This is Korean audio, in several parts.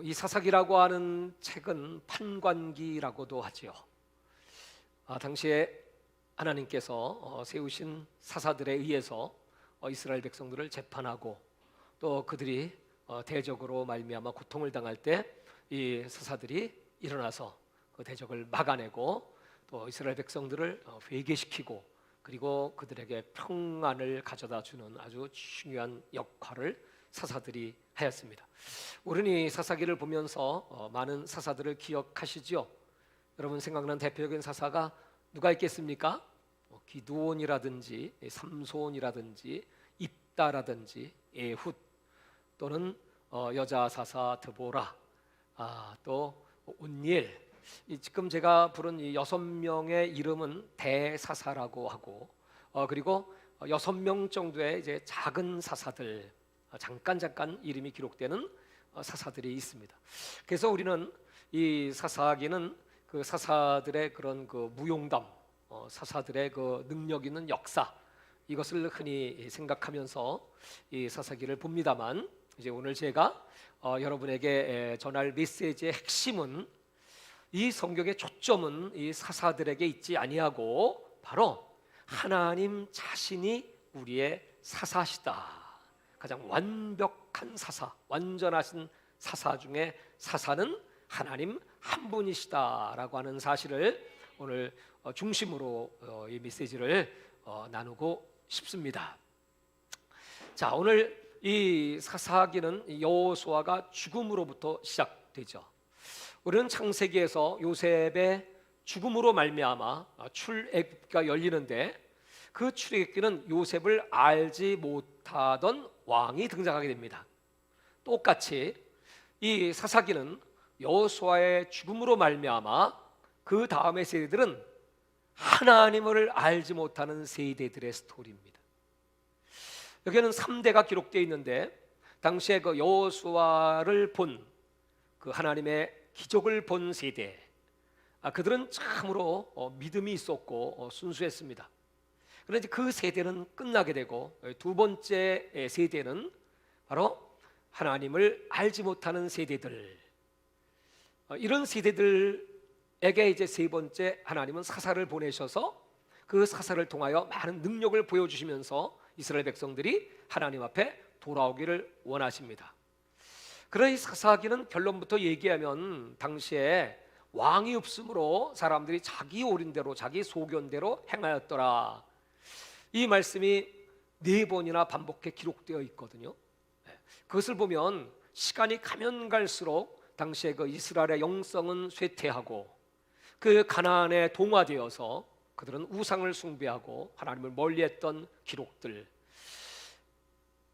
이 사사기라고 하는 책은 판관기라고도 하지요. 당시에 하나님께서 세우신 사사들에 의해서 이스라엘 백성들을 재판하고 또 그들이 대적으로 말미암아 고통을 당할 때 이 사사들이 일어나서 그 대적을 막아내고 또 이스라엘 백성들을 회개시키고 그리고 그들에게 평안을 가져다 주는 아주 중요한 역할을 사사들이 하였습니다. 우리는 이 사사기를 보면서 많은 사사들을 기억하시죠? 여러분 생각난 대표적인 사사가 누가 있겠습니까? 기드온이라든지 삼손이라든지 입다라든지 에훗, 또는 여자 사사 드보라, 또 온니엘. 지금 제가 부른 이 6명의 이름은 대사사라고 하고, 그리고 6명 정도의 이제 작은 사사들, 잠깐 이름이 기록되는 사사들이 있습니다. 그래서 우리는 이 사사기는 그 사사들의 그런 그 무용담, 사사들의 그 능력 있는 역사, 이것을 흔히 생각하면서 이 사사기를 봅니다만, 이제 오늘 제가 여러분에게 전할 메시지의 핵심은, 이 성경의 초점은 이 사사들에게 있지 아니하고 바로 하나님 자신이 우리의 사사시다. 가장 완벽한 사사, 완전하신 사사 중에 사사는 하나님 한 분이시다라고 하는 사실을 오늘 중심으로 이 메시지를 나누고 싶습니다. 자, 오늘 이 사사기는 여호수아가 죽음으로부터 시작되죠. 우리는 창세기에서 요셉의 죽음으로 말미암아 출애굽기가 열리는데, 그 출애굽기는 요셉을 알지 못하던 왕이 등장하게 됩니다. 똑같이 이 사사기는 여호수아의 죽음으로 말미암아 그 다음의 세대들은 하나님을 알지 못하는 세대들의 스토리입니다. 여기는 3대가 기록되어 있는데, 당시에 그 여호수아를 본 그 하나님의 기적을 본 세대, 그들은 참으로 믿음이 있었고 순수했습니다. 그런데 그 세대는 끝나게 되고, 두 번째 세대는 바로 하나님을 알지 못하는 세대들, 이런 세대들에게 이제 세 번째 하나님은 사사를 보내셔서 그 사사를 통하여 많은 능력을 보여주시면서 이스라엘 백성들이 하나님 앞에 돌아오기를 원하십니다. 그러나 이 사사기는 결론부터 얘기하면 당시에 왕이 없으므로 사람들이 자기 옳은대로 자기 소견대로 행하였더라, 이 말씀이 4번이나 반복해 기록되어 있거든요. 그것을 보면 시간이 가면 갈수록 당시에 그 이스라엘의 영성은 쇠퇴하고 그 가나안에 동화되어서 그들은 우상을 숭배하고 하나님을 멀리했던 기록들,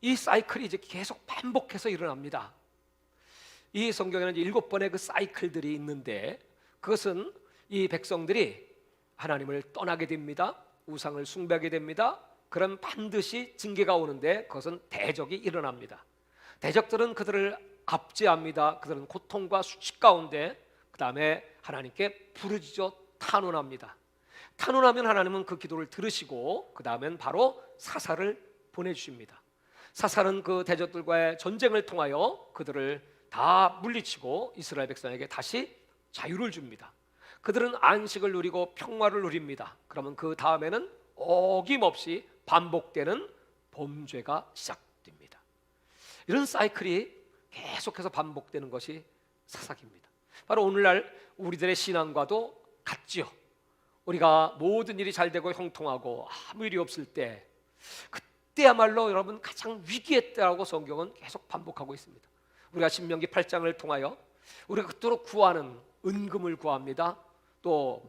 이 사이클이 이제 계속 반복해서 일어납니다. 이 성경에는 7번의 그 사이클들이 있는데, 그것은 이 백성들이 하나님을 떠나게 됩니다. 우상을 숭배하게 됩니다. 그럼 반드시 징계가 오는데 그것은 대적이 일어납니다. 대적들은 그들을 압제합니다. 그들은 고통과 수치 가운데 그 다음에 하나님께 부르짖어 탄원합니다. 탄원하면 하나님은 그 기도를 들으시고 그 다음엔 바로 사사를 보내주십니다. 사사는 그 대적들과의 전쟁을 통하여 그들을 다 물리치고 이스라엘 백성에게 다시 자유를 줍니다. 그들은 안식을 누리고 평화를 누립니다. 그러면 그 다음에는 어김없이 반복되는 범죄가 시작됩니다. 이런 사이클이 계속해서 반복되는 것이 사사기입니다. 바로 오늘날 우리들의 신앙과도 같지요. 우리가 모든 일이 잘 되고 형통하고 아무 일이 없을 때, 그때야말로 여러분 가장 위기의 때라고 성경은 계속 반복하고 있습니다. 우리가 신명기 8장을 통하여 우리가 그토록 구하는 은금을 구합니다. 또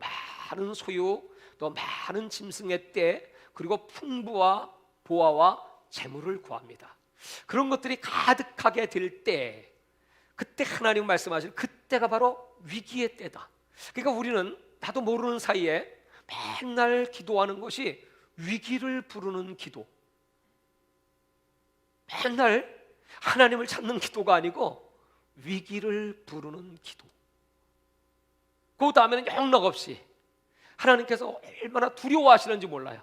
많은 소유, 또 많은 짐승의 때, 그리고 풍부와 보화와 재물을 구합니다. 그런 것들이 가득하게 될 때, 그때 하나님 말씀하실 그때가 바로 위기의 때다. 그러니까 우리는 나도 모르는 사이에 맨날 기도하는 것이 위기를 부르는 기도, 맨날 하나님을 찾는 기도가 아니고 위기를 부르는 기도. 그 다음에는 영락없이 하나님께서 얼마나 두려워하시는지 몰라요.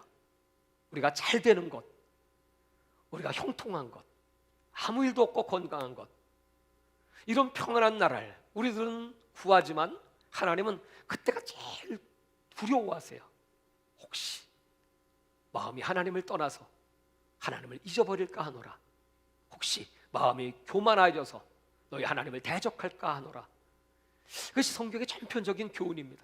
우리가 잘 되는 것, 우리가 형통한 것, 아무 일도 없고 건강한 것, 이런 평안한 나라를 우리들은 구하지만 하나님은 그때가 제일 두려워하세요. 혹시 마음이 하나님을 떠나서 하나님을 잊어버릴까 하노라. 혹시 마음이 교만해져서 너희 하나님을 대적할까 하노라. 그것이 성경의 전편적인 교훈입니다.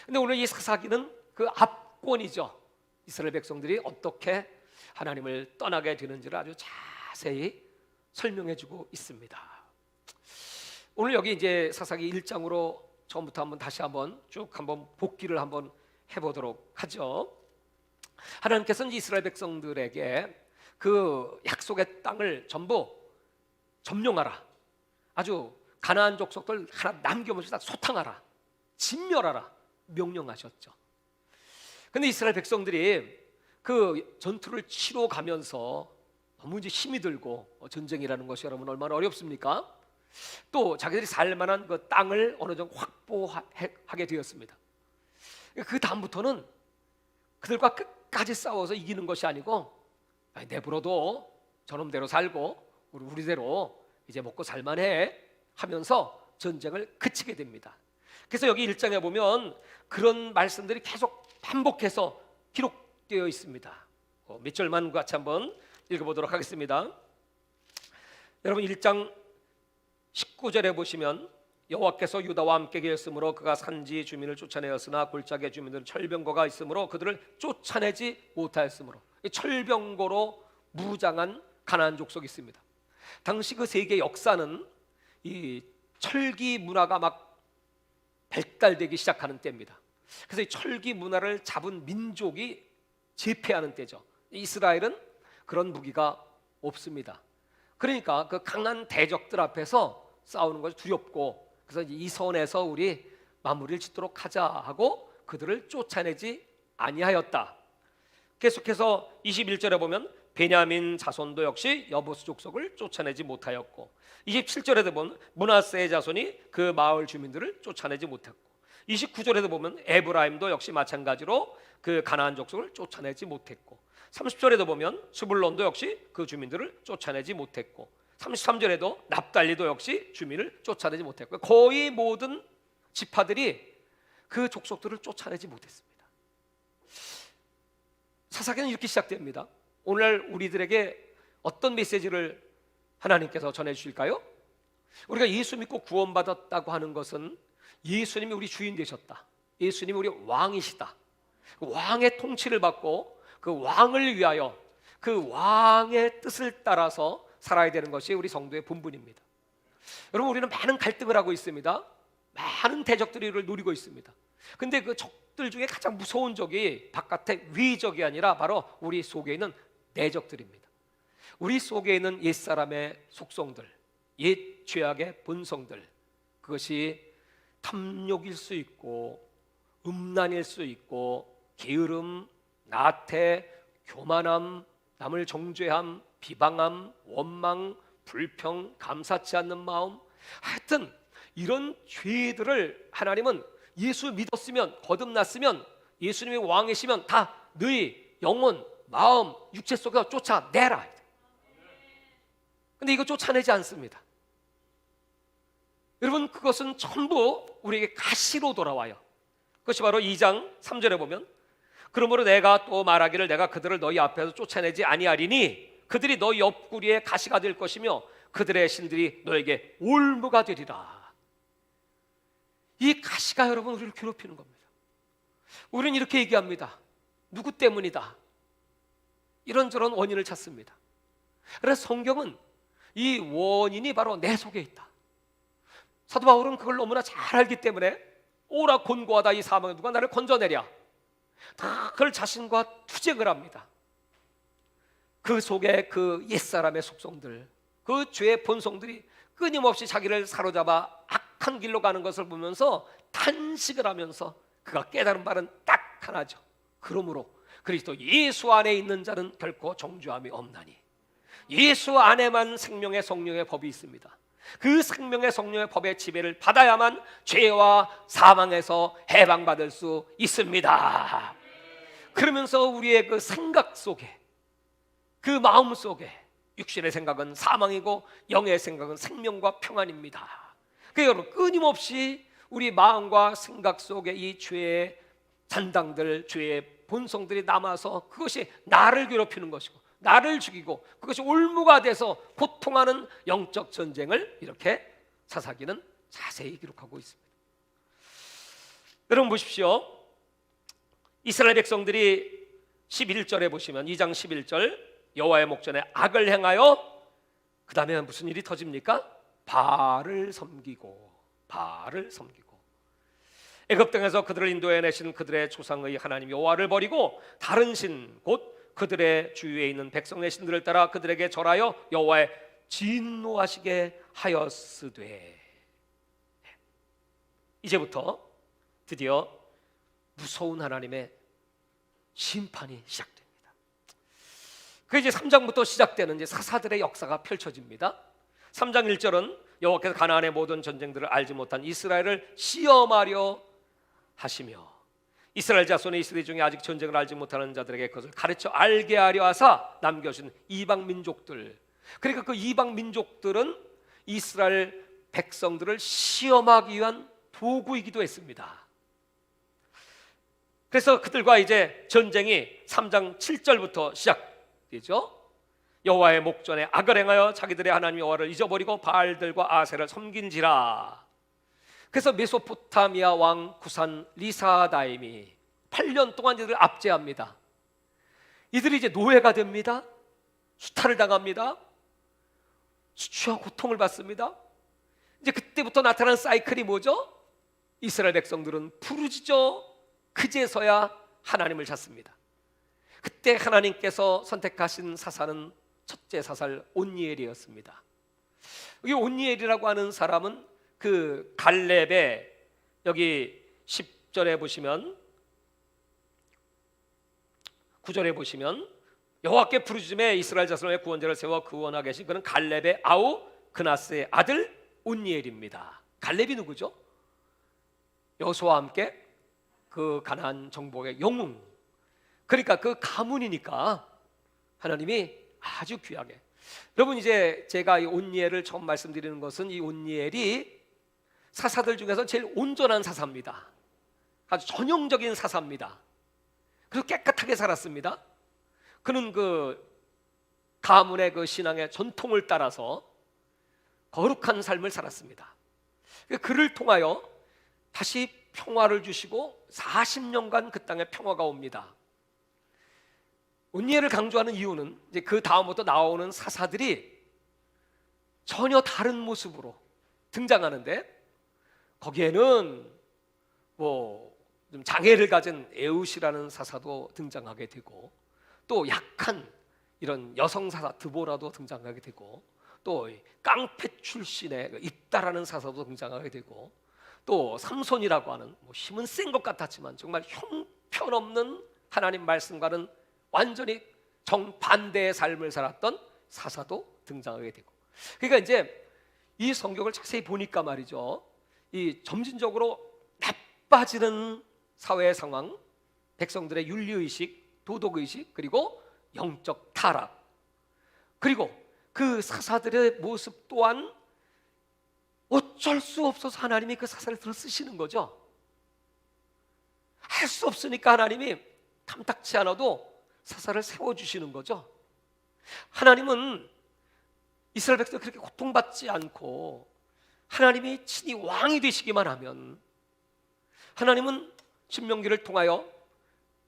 근데 오늘 이 사사기는 그 앞권이죠. 이스라엘 백성들이 어떻게 하나님을 떠나게 되는지를 아주 자세히 설명해주고 있습니다. 오늘 여기 이제 사사기 1장으로 처음부터 다시 한번 쭉 복기를 한번 해보도록 하죠. 하나님께서는 이스라엘 백성들에게 그 약속의 땅을 전부 점령하라, 아주 가나안 족속들 하나 남김없이 다 소탕하라, 진멸하라 명령하셨죠. 근데 이스라엘 백성들이 그 전투를 치러 가면서 너무 이제 힘이 들고, 전쟁이라는 것이 여러분 얼마나 어렵습니까? 또 자기들이 살 만한 그 땅을 어느 정도 확보하게 되었습니다. 그 다음부터는 그들과 끝까지 싸워서 이기는 것이 아니고, 내버려도 저놈대로 살고 우리대로 이제 먹고 살만해 하면서 전쟁을 그치게 됩니다. 그래서 여기 1장에 보면 그런 말씀들이 계속 반복해서 기록되어 있습니다. 몇 절만 같이 한번 읽어보도록 하겠습니다. 여러분 1장 19절에 보시면 여호와께서 유다와 함께 계셨으므로 그가 산지 주민을 쫓아내었으나 골짜기의 주민들은 철병거가 있으므로 그들을 쫓아내지 못하였으므로, 철병거로 무장한 가나안 족속이 있습니다. 당시 그 세계 역사는 이 철기 문화가 막 발달되기 시작하는 때입니다. 그래서 이 철기 문화를 잡은 민족이 제패하는 때죠. 이스라엘은 그런 무기가 없습니다. 그러니까 그 강한 대적들 앞에서 싸우는 것이 두렵고, 그래서 이 선에서 우리 마무리를 짓도록 하자 하고 그들을 쫓아내지 아니하였다. 계속해서 21절에 보면 베냐민 자손도 역시 여부스 족속을 쫓아내지 못하였고, 27절에도 보면 므낫세의 자손이 그 마을 주민들을 쫓아내지 못했고, 29절에도 보면 에브라임도 역시 마찬가지로 그 가나안 족속을 쫓아내지 못했고, 30절에도 보면 스불론도 역시 그 주민들을 쫓아내지 못했고, 33절에도 납달리도 역시 주민을 쫓아내지 못했고, 거의 모든 지파들이 그 족속들을 쫓아내지 못했습니다. 사사기는 이렇게 시작됩니다. 오늘 우리들에게 어떤 메시지를 하나님께서 전해주실까요? 우리가 예수 믿고 구원받았다고 하는 것은 예수님이 우리 주인 되셨다, 예수님이 우리 왕이시다, 그 왕의 통치를 받고 그 왕을 위하여 그 왕의 뜻을 따라서 살아야 되는 것이 우리 성도의 본분입니다. 여러분, 우리는 많은 갈등을 하고 있습니다. 많은 대적들이 우리를 노리고 있습니다. 근데 그 적들 중에 가장 무서운 적이 바깥의 위적이 아니라 바로 우리 속에 있는 내적들입니다. 우리 속에 있는 옛사람의 속성들, 옛 죄악의 본성들, 그것이 탐욕일 수 있고 음란일 수 있고 게으름, 나태, 교만함, 남을 정죄함, 비방함, 원망, 불평, 감사치 않는 마음, 하여튼 이런 죄들을 하나님은 예수 믿었으면, 거듭났으면, 예수님이 왕이시면 다 너희 영혼, 마음, 육체 속에서 쫓아내라. 근데 이거 쫓아내지 않습니다. 여러분, 그것은 전부 우리에게 가시로 돌아와요. 그것이 바로 2장 3절에 보면 그러므로 내가 또 말하기를 내가 그들을 너희 앞에서 쫓아내지 아니하리니 그들이 너희 옆구리에 가시가 될 것이며 그들의 신들이 너에게 올무가 되리라. 이 가시가 여러분 우리를 괴롭히는 겁니다. 우리는 이렇게 얘기합니다. 누구 때문이다, 이런저런 원인을 찾습니다. 그래서 성경은 이 원인이 바로 내 속에 있다. 사도 바울은 그걸 너무나 잘 알기 때문에 오라 곤고하다 이 사망에 누가 나를 건져내랴, 다 그걸 자신과 투쟁을 합니다. 그 속에 그 옛사람의 속성들, 그 죄의 본성들이 끊임없이 자기를 사로잡아 악한 길로 가는 것을 보면서 탄식을 하면서 그가 깨달은 바는 딱 하나죠. 그러므로 그리스도 예수 안에 있는 자는 결코 정죄함이 없나니, 예수 안에만 생명의 성령의 법이 있습니다. 그 생명의 성령의 법의 지배를 받아야만 죄와 사망에서 해방받을 수 있습니다. 그러면서 우리의 그 생각 속에, 그 마음 속에 육신의 생각은 사망이고 영의 생각은 생명과 평안입니다. 그러니까 여러분, 끊임없이 우리 마음과 생각 속에 이 죄의 잔당들, 죄의 본성들이 남아서 그것이 나를 괴롭히는 것이고 나를 죽이고 그것이 올무가 돼서 고통하는 영적 전쟁을 이렇게 사사기는 자세히 기록하고 있습니다. 여러분 보십시오. 이스라엘 백성들이 11절에 보시면 2장 11절 여호와의 목전에 악을 행하여 그 다음에 무슨 일이 터집니까? 바알을 섬기고 애굽 땅에서 그들을 인도해내신 그들의 조상의 하나님 여호와를 버리고 다른 신 곧 그들의 주위에 있는 백성의 신들을 따라 그들에게 절하여 여호와의 진노하시게 하였으되. 이제부터 드디어 무서운 하나님의 심판이 시작됩니다. 그 이제 3장부터 시작되는 이제 사사들의 역사가 펼쳐집니다. 3장 1절은 여호와께서 가나안의 모든 전쟁들을 알지 못한 이스라엘을 시험하려 하시며 이스라엘 자손의 이스라엘 중에 아직 전쟁을 알지 못하는 자들에게 그것을 가르쳐 알게 하려 하사 남겨진 이방 민족들, 그러니까 그 이방 민족들은 이스라엘 백성들을 시험하기 위한 도구이기도 했습니다. 그래서 그들과 이제 전쟁이 3장 7절부터 시작되죠. 여호와의 목전에 악을 행하여 자기들의 하나님 여호와를 잊어버리고 바알들과 아세를 섬긴지라. 그래서 메소포타미아 왕 구산 리사다임이 8년 동안 이들을 압제합니다. 이들이 이제 노예가 됩니다. 수탈을 당합니다. 수치와 고통을 받습니다. 이제 그때부터 나타난 사이클이 뭐죠? 이스라엘 백성들은 부르짖어 그제서야 하나님을 찾습니다. 그때 하나님께서 선택하신 사사는 첫째 사살 온니엘이었습니다. 이 온니엘이라고 하는 사람은 그 갈렙의 여기 10절에 보시면 9절에 보시면 여호와께 부르짖음에 이스라엘 자손의 구원자를 세워 구원하게 계신 그는 갈렙의 아우 그나스의 아들 온니엘입니다. 갈렙이 누구죠? 여호수아와 함께 그 가나안 정복의 영웅, 그러니까 그 가문이니까 하나님이 아주 귀하게. 여러분, 이제 제가 이 온니엘을 처음 말씀드리는 것은 이 온니엘이 사사들 중에서 제일 온전한 사사입니다. 아주 전형적인 사사입니다. 그래서 깨끗하게 살았습니다. 그는 그 가문의 그 신앙의 전통을 따라서 거룩한 삶을 살았습니다. 그를 통하여 다시 평화를 주시고 40년간 그 땅에 평화가 옵니다. 온니엘을 강조하는 이유는 이제 그 다음부터 나오는 사사들이 전혀 다른 모습으로 등장하는데, 거기에는 뭐 좀 장애를 가진 에웃이라는 사사도 등장하게 되고, 또 약한 이런 여성 사사 드보라도 등장하게 되고, 또 깡패 출신의 입다라는 사사도 등장하게 되고, 또 삼손이라고 하는 뭐 힘은 센 것 같았지만 정말 형편없는 하나님 말씀과는 완전히 정반대의 삶을 살았던 사사도 등장하게 되고. 그러니까 이제 이 성경을 자세히 보니까 말이죠, 이 점진적으로 나빠지는 사회 상황, 백성들의 윤리의식, 도덕의식, 그리고 영적 타락, 그리고 그 사사들의 모습 또한 어쩔 수 없어서 하나님이 그 사사를 들어 쓰시는 거죠. 할 수 없으니까 하나님이 탐탁치 않아도 사사를 세워주시는 거죠. 하나님은 이스라엘 백성이 그렇게 고통받지 않고 하나님이 친히 왕이 되시기만 하면, 하나님은 신명기를 통하여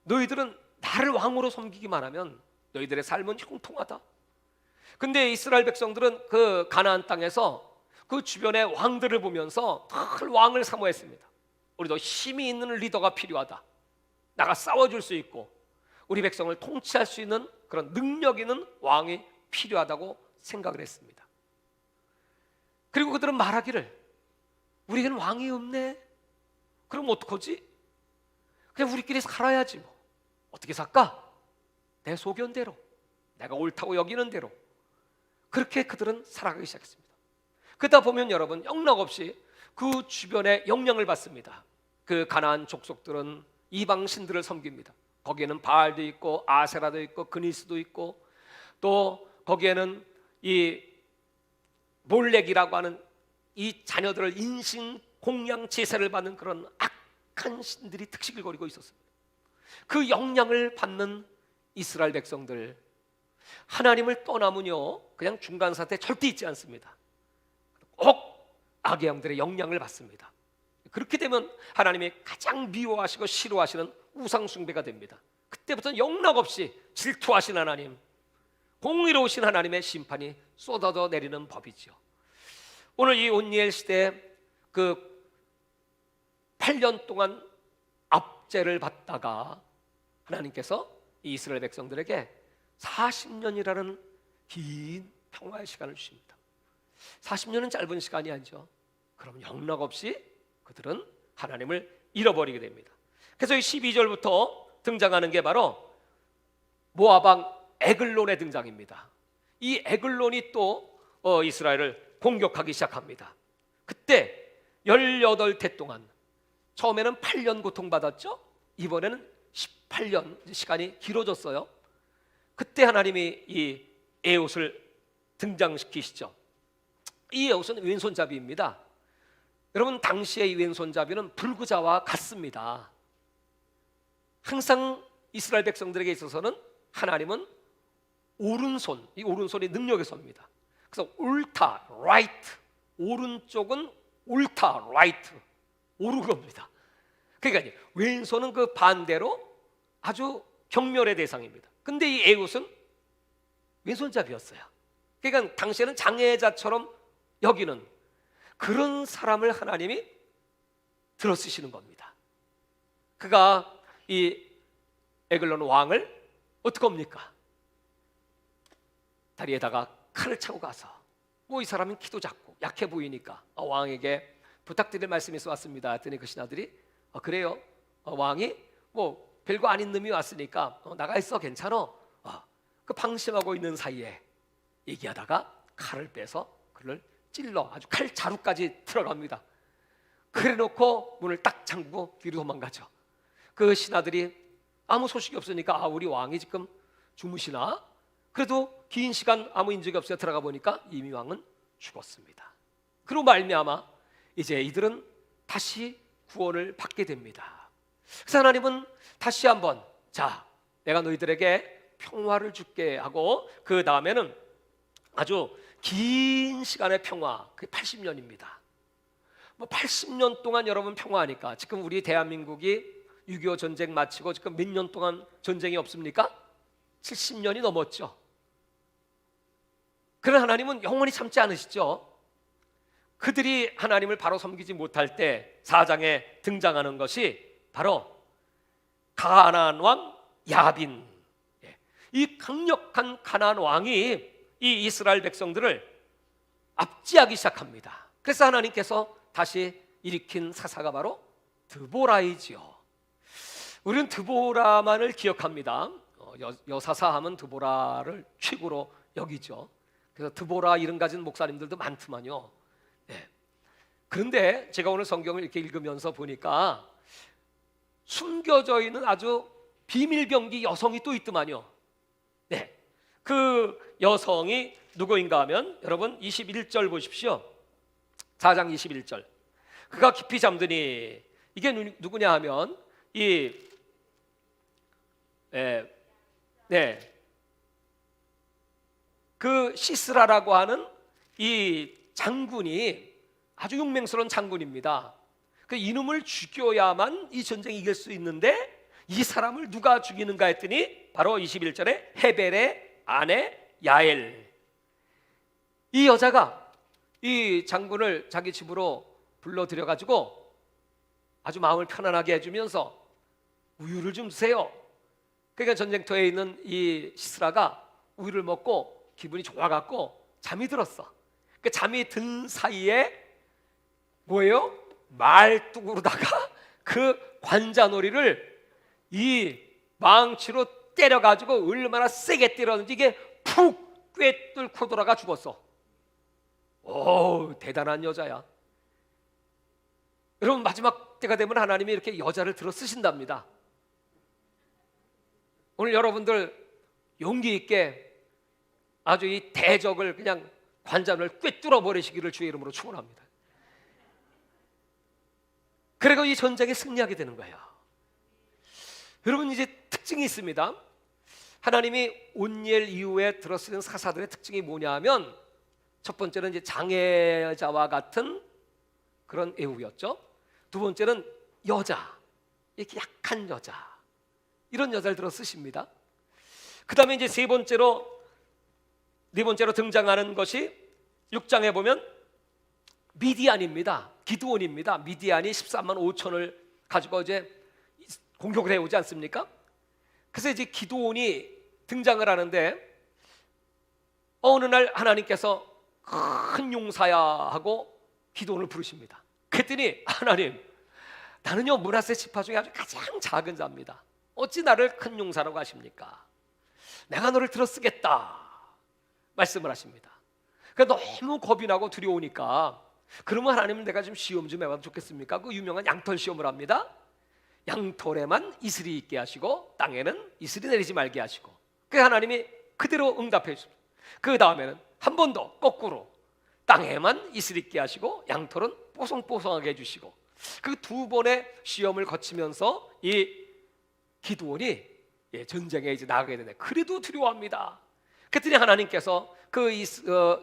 너희들은 나를 왕으로 섬기기만 하면 너희들의 삶은 형통하다. 근데 이스라엘 백성들은 그 가나안 땅에서 그 주변의 왕들을 보면서 늘 왕을 사모했습니다. 우리도 힘이 있는 리더가 필요하다. 나가 싸워줄 수 있고 우리 백성을 통치할 수 있는 그런 능력 있는 왕이 필요하다고 생각을 했습니다. 그리고 그들은 말하기를, 우리에게는 왕이 없네. 그럼 어떡하지? 그냥 우리끼리 살아야지 뭐. 어떻게 살까? 내 소견대로, 내가 옳다고 여기는 대로. 그렇게 그들은 살아가기 시작했습니다. 그러다 보면 여러분, 영락없이 그 주변에 영향을 받습니다. 그 가나안 족속들은 이방 신들을 섬깁니다. 거기에는 바알도 있고 아세라도 있고 그니스도 있고, 또 거기에는 이 몰렉이라고 하는 이 자녀들을 인신 공양 제사를 받는 그런 악한 신들이 특식을 거리고 있었습니다. 그 영향을 받는 이스라엘 백성들, 하나님을 떠나면요 그냥 중간 사태 절대 있지 않습니다. 꼭 악의 영들의 영향을 받습니다. 그렇게 되면 하나님이 가장 미워하시고 싫어하시는 우상 숭배가 됩니다. 그때부터는 영락없이 질투하신 하나님, 공의로우신 하나님의 심판이 쏟아져 내리는 법이죠. 오늘 이 온니엘 시대에 그 8년 동안 압제를 받다가 하나님께서 이 이스라엘 백성들에게 40년이라는 긴 평화의 시간을 주십니다. 40년은 짧은 시간이 아니죠. 그럼 영락없이 그들은 하나님을 잃어버리게 됩니다. 그래서 이 12절부터 등장하는 게 바로 모압 왕 에글론의 등장입니다. 이 에글론이 또 이스라엘을 공격하기 시작합니다. 그때 18대 동안, 처음에는 8년 고통받았죠. 이번에는 18년 시간이 길어졌어요. 그때 하나님이 이 에옷을 등장시키시죠. 이 에옷은 왼손잡이입니다. 여러분, 당시의 이 왼손잡이는 불구자와 같습니다. 항상 이스라엘 백성들에게 있어서는 하나님은 오른손, 이 오른손이 능력의 손입니다. 그래서 옳다, right, 오른쪽은 옳다, right, 옳은 겁니다. 그러니까 왼손은 그 반대로 아주 경멸의 대상입니다. 근데 이 에웃은 왼손잡이였어요. 그러니까 당시에는 장애자처럼 여기는 그런 사람을 하나님이 들어쓰시는 겁니다. 그가 이 에글론 왕을 어떻게 합니까? 다리에다가 칼을 차고 가서 이 사람은 키도 작고 약해 보이니까 왕에게 부탁드릴 말씀이 있어 왔습니다 했더니 그 신하들이 그래요, 왕이 별거 아닌 놈이 왔으니까 나가 있어, 괜찮아. 그 방심하고 있는 사이에 얘기하다가 칼을 빼서 그를 찔러 아주 칼 자루까지 들어갑니다. 그래 놓고 문을 딱 잠그고 뒤로 도망가죠. 그 신하들이 아무 소식이 없으니까 우리 왕이 지금 주무시나? 그래도 긴 시간 아무 인적이 없어서 들어가 보니까 이미 왕은 죽었습니다. 그로 말미암아 이제 이들은 다시 구원을 받게 됩니다. 그래서 하나님은 다시 한번 내가 너희들에게 평화를 줄게 하고 그 다음에는 아주 긴 시간의 평화, 그게 80년입니다. 80년 동안 여러분 평화하니까 지금 우리 대한민국이 6.25 전쟁 마치고 지금 몇 년 동안 전쟁이 없습니까? 70년이 넘었죠. 그러나 하나님은 영원히 참지 않으시죠. 그들이 하나님을 바로 섬기지 못할 때 4장에 등장하는 것이 바로 가나안 왕 야빈, 이 강력한 가나안 왕이 이 이스라엘 백성들을 압제하기 시작합니다. 그래서 하나님께서 다시 일으킨 사사가 바로 드보라이지요. 우리는 드보라만을 기억합니다. 여사사 하면 드보라를 최고로 여기죠. 그래서 드보라 이름 가진 목사님들도 많더만요. 그런데 제가 오늘 성경을 이렇게 읽으면서 보니까 숨겨져 있는 아주 비밀병기 여성이 또 있더만요. 그 여성이 누구인가 하면 여러분 21절 보십시오. 4장 21절. 그가 깊이 잠드니, 이게 누구냐 하면 그 시스라라고 하는 이 장군이 아주 용맹스러운 장군입니다. 그 이놈을 죽여야만 이 전쟁이 이길 수 있는데 이 사람을 누가 죽이는가 했더니 바로 21절에 헤벨의 아내 야엘. 이 여자가 이 장군을 자기 집으로 불러들여 가지고 아주 마음을 편안하게 해주면서 우유를 좀 주세요. 그러니까 전쟁터에 있는 이 시스라가 우유를 먹고 기분이 좋아갖고 잠이 들었어. 그 잠이 든 사이에 뭐예요? 말뚝으로다가 그 관자놀이를 이 망치로 때려가지고 얼마나 세게 때렸는지 이게 푹 꿰뚫고 돌아가 죽었어. 오, 대단한 여자야. 여러분, 마지막 때가 되면 하나님이 이렇게 여자를 들어 쓰신답니다. 오늘 여러분들 용기 있게 아주 이 대적을 그냥 관자를 꿰뚫어 버리시기를 주의 이름으로 축원합니다. 그리고 이 전쟁에 승리하게 되는 거예요. 여러분, 이제 특징이 있습니다. 하나님이 온니엘 이후에 들어쓰는 사사들의 특징이 뭐냐 하면, 첫 번째는 이제 장애자와 같은 그런 애우였죠. 두 번째는 여자, 이렇게 약한 여자, 이런 여자를 들어 쓰십니다. 그 다음에 이제 네 번째로 등장하는 것이 6장에 보면 미디안입니다. 기드온입니다. 미디안이 13만 5천을 가지고 이제 공격을 해오지 않습니까? 그래서 이제 기드온이 등장을 하는데, 어느 날 하나님께서 큰 용사야 하고 기드온을 부르십니다. 그랬더니, 하나님, 나는요 므낫세 지파 중에 아주 가장 작은 자입니다. 어찌 나를 큰 용사라고 하십니까? 내가 너를 들어 쓰겠다 말씀을 하십니다. 그러니까 너무 겁이 나고 두려우니까, 그러면 하나님은 내가 좀 시험 좀 해봐도 좋겠습니까? 그 유명한 양털 시험을 합니다. 양털에만 이슬이 있게 하시고 땅에는 이슬이 내리지 말게 하시고, 그 하나님이 그대로 응답해 주십니다. 그 다음에는 한 번 더 거꾸로 땅에만 이슬 있게 하시고 양털은 뽀송뽀송하게 해주시고, 그 두 번의 시험을 거치면서 이 기드온이 전쟁에 이제 나가게 되네. 그래도 두려워합니다. 그랬더니 하나님께서 그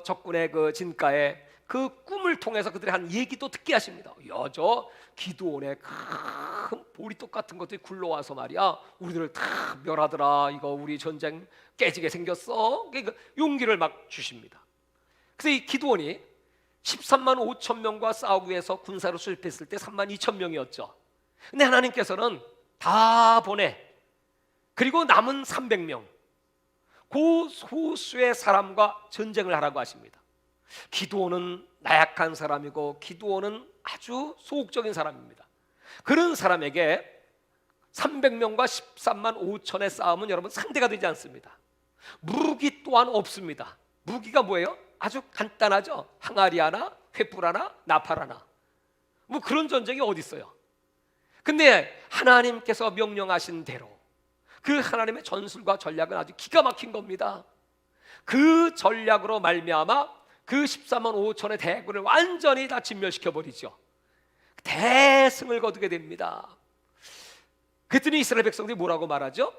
적군의 그 진가에 그 꿈을 통해서 그들이 한 얘기도 듣게 하십니다. 야, 저 기드온의 큰 보리떡 같은 것들이 굴러와서 말이야, 우리들을 다 멸하더라. 이거 우리 전쟁 깨지게 생겼어. 그러니까 용기를 막 주십니다. 그래서 이 기드온이 13만 5천 명과 싸우기 위해서 군사로 수립했을 때 3만 2천 명이었죠. 근데 하나님께서는 다 보내, 그리고 남은 300명, 그 소수의 사람과 전쟁을 하라고 하십니다. 기드온은 나약한 사람이고 기드온은 아주 소극적인 사람입니다. 그런 사람에게 300명과 13만 5천의 싸움은 여러분 상대가 되지 않습니다. 무기 또한 없습니다. 무기가 뭐예요? 아주 간단하죠. 항아리 하나, 횃불 하나, 나팔 하나, 뭐 그런 전쟁이 어디 있어요? 근데 하나님께서 명령하신 대로 그 하나님의 전술과 전략은 아주 기가 막힌 겁니다. 그 전략으로 말미암아 그 14만 5천의 대군을 완전히 다 진멸시켜 버리죠. 대승을 거두게 됩니다. 그랬더니 이스라엘 백성들이 뭐라고 말하죠?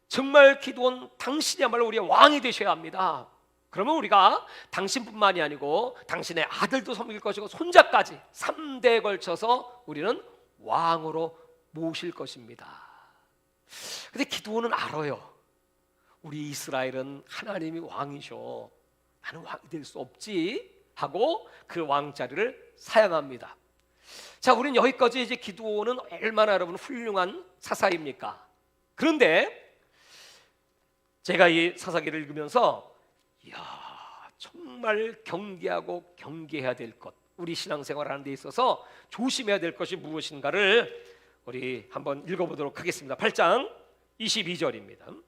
정말 기드온, 당신이야말로 우리의 왕이 되셔야 합니다. 그러면 우리가 당신뿐만이 아니고 당신의 아들도 섬길 것이고 손자까지 3대에 걸쳐서 우리는 왕으로 모실 것입니다. 근데 기드온은 알아요. 우리 이스라엘은 하나님이 왕이셔, 나는 왕이 될 수 없지 하고 그 왕자리를 사양합니다. 자, 우리는 여기까지 이제 기드온은 얼마나 여러분 훌륭한 사사입니까? 그런데 제가 이 사사기를 읽으면서 정말 경계하고 경계해야 될 것, 우리 신앙생활하는 데 있어서 조심해야 될 것이 무엇인가를 우리 한번 읽어보도록 하겠습니다. 8장 22절입니다.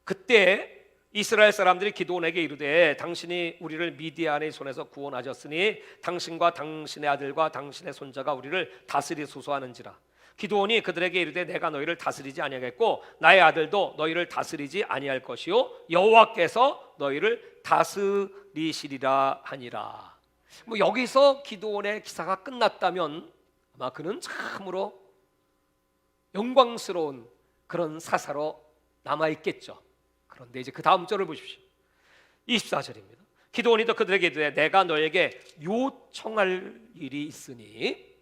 그때 이스라엘 사람들이 기드온에게 이르되, 당신이 우리를 미디안의 손에서 구원하셨으니 당신과 당신의 아들과 당신의 손자가 우리를 다스리소서 하는지라. 기드온이 그들에게 이르되, 내가 너희를 다스리지 아니하겠고 나의 아들도 너희를 다스리지 아니할 것이요 여호와께서 너희를 다스리시리라 하니라. 뭐 여기서 기드온의 기사가 끝났다면 아마 그는 참으로 영광스러운 그런 사사로 남아있겠죠. 그런데 이제 그 다음 절을 보십시오. 24절입니다. 기드온이 또 그들에게 이르되, 내가 너에게 요청할 일이 있으니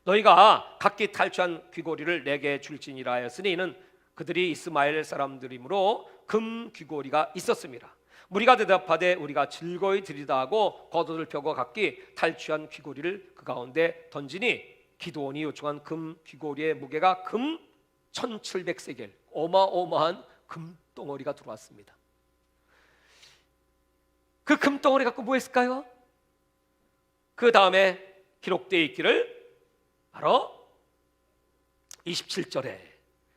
너희가 각기 탈취한 귀고리를 내게 줄지니라 하였으니, 이는 그들이 이스마엘 사람들이므로 금 귀고리가 있었습니다. 무리가 대답하되 우리가 즐거이 드리다 하고 겉옷을 펴고 각기 탈취한 귀고리를 그 가운데 던지니, 기드온이 요청한 금 귀고리의 무게가 금 1700세겔, 어마어마한 금덩어리가 들어왔습니다. 그 금덩어리 갖고 뭐 했을까요? 그 다음에 기록되어 있기를 바로 27절에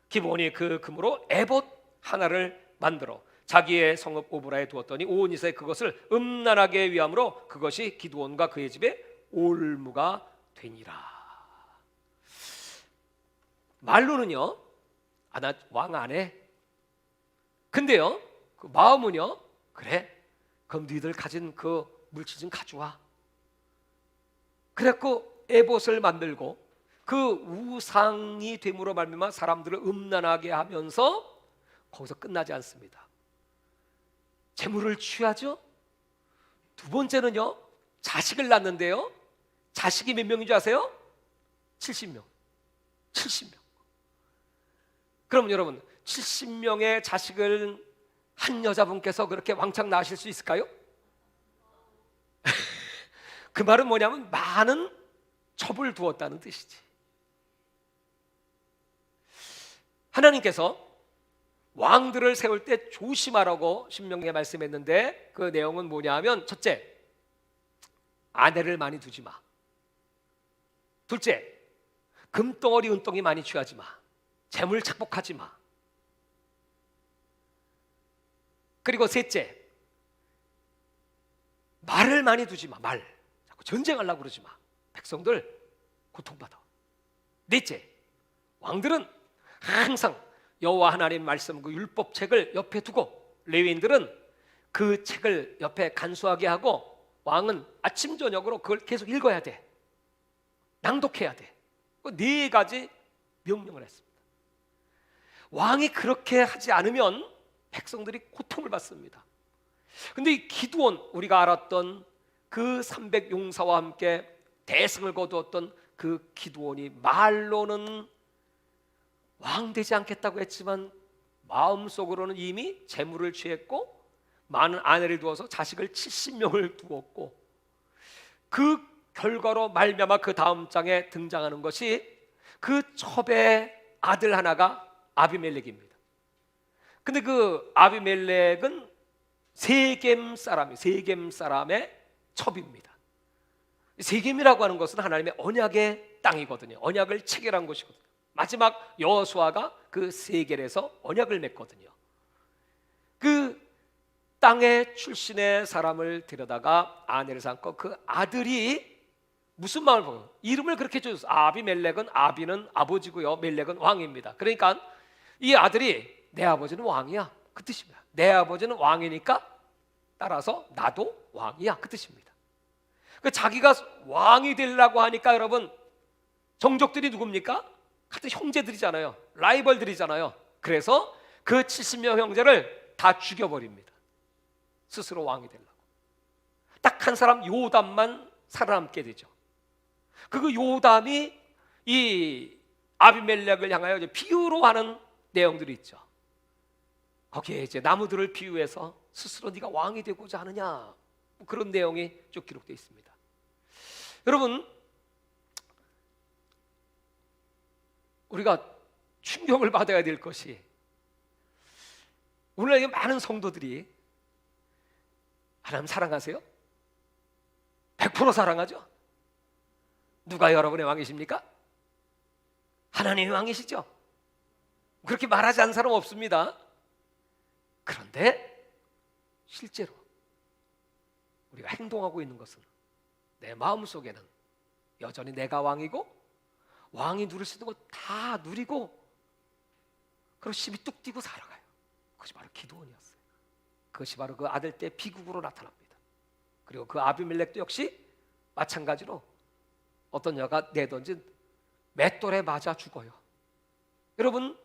기드온이 그 금으로 에봇 하나를 만들어 자기의 성읍 오브라에 두었더니 온 이스라엘에 그것을 음란하게 위함으로 그것이 기드온과 그의 집에 올무가 되니라. 말로는요, 나 왕 안 해, 근데요, 그 마음은요, 그래, 그럼 너희들 가진 그 물질 좀 가져와. 그래갖고 에봇을 만들고 그 우상이 됨으로 말미암아 사람들을 음란하게 하면서 거기서 끝나지 않습니다. 재물을 취하죠. 두 번째는요, 자식을 낳는데요, 자식이 몇 명인 줄 아세요? 70명. 70명. 그럼 여러분, 70명의 자식을 한 여자분께서 그렇게 왕창 낳으실 수 있을까요? 그 말은 뭐냐면 많은 첩을 두었다는 뜻이지. 하나님께서 왕들을 세울 때 조심하라고 신명기에 말씀했는데, 그 내용은 뭐냐면, 첫째, 아내를 많이 두지 마. 둘째, 금덩어리 은덩이 많이 취하지 마. 재물 착복하지 마. 그리고 셋째, 말을 많이 두지 마. 말 자꾸 전쟁하려고 그러지 마. 백성들 고통받아. 넷째, 왕들은 항상 여호와 하나님 말씀 그 율법책을 옆에 두고, 레위인들은 그 책을 옆에 간수하게 하고, 왕은 아침 저녁으로 그걸 계속 읽어야 돼. 낭독해야 돼. 그 네 가지 명령을 했습니다. 왕이 그렇게 하지 않으면 백성들이 고통을 받습니다. 근데 이 기드온, 우리가 알았던 그 300 용사와 함께 대승을 거두었던 그 기드온이 말로는 왕 되지 않겠다고 했지만 마음속으로는 이미 재물을 취했고 많은 아내를 두어서 자식을 70명을 두었고, 그 결과로 말미암아 그 다음 장에 등장하는 것이 그 첩의 아들 하나가 아비멜렉입니다. 근데 그 아비멜렉은 세겜 사람의 첩입니다. 세겜이라고 하는 것은 하나님의 언약의 땅이거든요. 언약을 체결한 곳이거든요. 마지막 여호수아가 그 세겔에서 언약을 맺거든요. 그 땅의 출신의 사람을 데려다가 아내를 삼고, 그 아들이 무슨 마음을 보고 이름을 그렇게 지었어요. 아비멜렉은, 아비는 아버지고요, 멜렉은 왕입니다. 그러니까 이 아들이 내 아버지는 왕이야, 그 뜻입니다. 내 아버지는 왕이니까 따라서 나도 왕이야, 그 뜻입니다. 그 자기가 왕이 되려고 하니까 여러분, 정족들이 누굽니까? 같은 형제들이잖아요. 라이벌들이잖아요. 그래서 그 70명 형제를 다 죽여버립니다. 스스로 왕이 되려고. 딱 한 사람 요담만 살아남게 되죠. 그 요담이 이 아비멜렉을 향하여 이제 비유로 하는 내용들이 있죠. 거기에 이제 나무들을 비유해서 스스로 네가 왕이 되고자 하느냐, 그런 내용이 쭉 기록되어 있습니다. 여러분, 우리가 충격을 받아야 될 것이, 오늘날 많은 성도들이 하나님 사랑하세요? 100% 사랑하죠? 누가 여러분의 왕이십니까? 하나님의 왕이시죠? 그렇게 말하지 않는 사람 없습니다. 그런데 실제로 우리가 행동하고 있는 것은, 내 마음속에는 여전히 내가 왕이고 왕이 누릴 수 있는 거 다 누리고, 그리고 심이 뚝 뛰고 살아가요. 그것이 바로 기드온이었어요. 그것이 바로 그 아들 때 비극으로 나타납니다. 그리고 그 아비멜렉도 역시 마찬가지로 어떤 여가 내던진 맷돌에 맞아 죽어요. 여러분,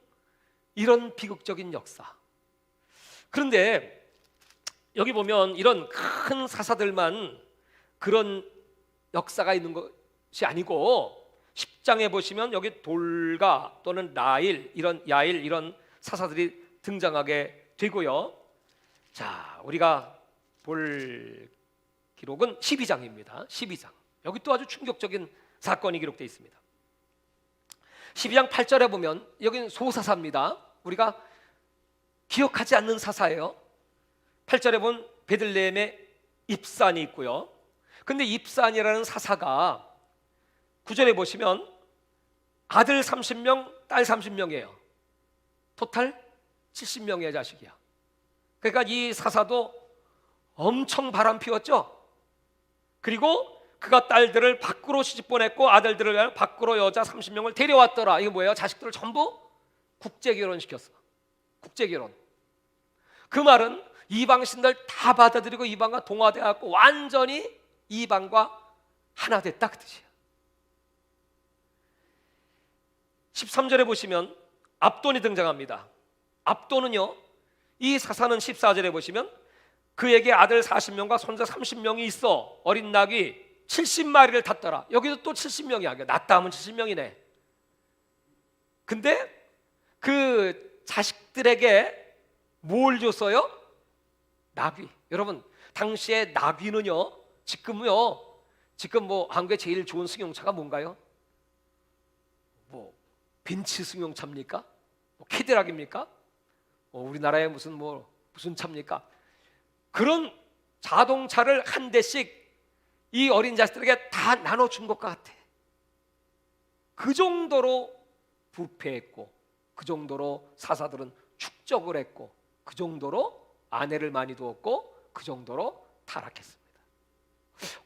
이런 비극적인 역사. 그런데 여기 보면 이런 큰 사사들만 그런 역사가 있는 것이 아니고, 10장에 보시면 여기 돌가 또는 라일, 야일 이런 사사들이 등장하게 되고요. 자, 우리가 볼 기록은 12장입니다. 12장. 여기 또 아주 충격적인 사건이 기록되어 있습니다. 12장 8절에 보면 여기는 소사사입니다. 우리가 기억하지 않는 사사예요. 8절에 보면 베들레헴에 입산이 있고요. 근데 입산이라는 사사가 9절에 보시면 아들 30명, 딸 30명이에요. 토탈 70명의 자식이야. 그러니까 이 사사도 엄청 바람 피웠죠. 그리고 그가 딸들을 밖으로 시집 보냈고 아들들을 밖으로 여자 30명을 데려왔더라. 이게 뭐예요? 자식들을 전부 국제 결혼시켰어. 국제 결혼. 그 말은 이방 신들 다 받아들이고 이방과 동화되어갖고 완전히 이방과 하나 됐다 그 뜻이에요. 13절에 보시면 압돈이 등장합니다. 압돈은요, 이 사사는 14절에 보시면 그에게 아들 40명과 손자 30명이 있어 어린 낙이 70마리를 탔더라. 여기도 또 70명이야. 낳다 하면 70명이네. 근데 그 자식들에게 뭘 줬어요? 나귀. 여러분, 당시에 나귀는요, 지금 뭐 한국에 제일 좋은 승용차가 뭔가요? 뭐 벤츠 승용차입니까? 뭐 캐딜락입니까? 우리나라에 무슨 차입니까? 그런 자동차를 한 대씩 이 어린 자식들에게 다 나눠준 것 같아. 그 정도로 부패했고, 그 정도로 사사들은 축적을 했고, 그 정도로 아내를 많이 두었고, 그 정도로 타락했습니다.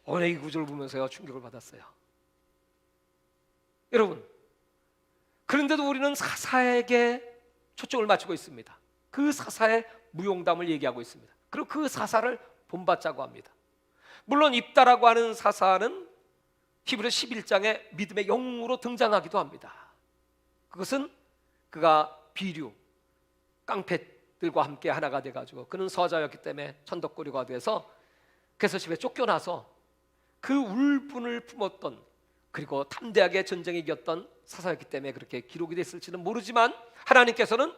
오늘 이 구절을 보면서요, 충격을 받았어요. 여러분, 그런데도 우리는 사사에게 초점을 맞추고 있습니다. 그 사사의 무용담을 얘기하고 있습니다. 그리고 그 사사를 본받자고 합니다. 물론 입다라고 하는 사사는 히브리서 11장에 믿음의 영웅으로 등장하기도 합니다. 그것은 그가 비류, 깡패들과 함께 하나가 돼가지고, 그는 서자였기 때문에 천덕거리가 돼서 그래서 집에 쫓겨나서 그 울분을 품었던, 그리고 담대하게 전쟁에 이겼던 사사였기 때문에 그렇게 기록이 됐을지는 모르지만, 하나님께서는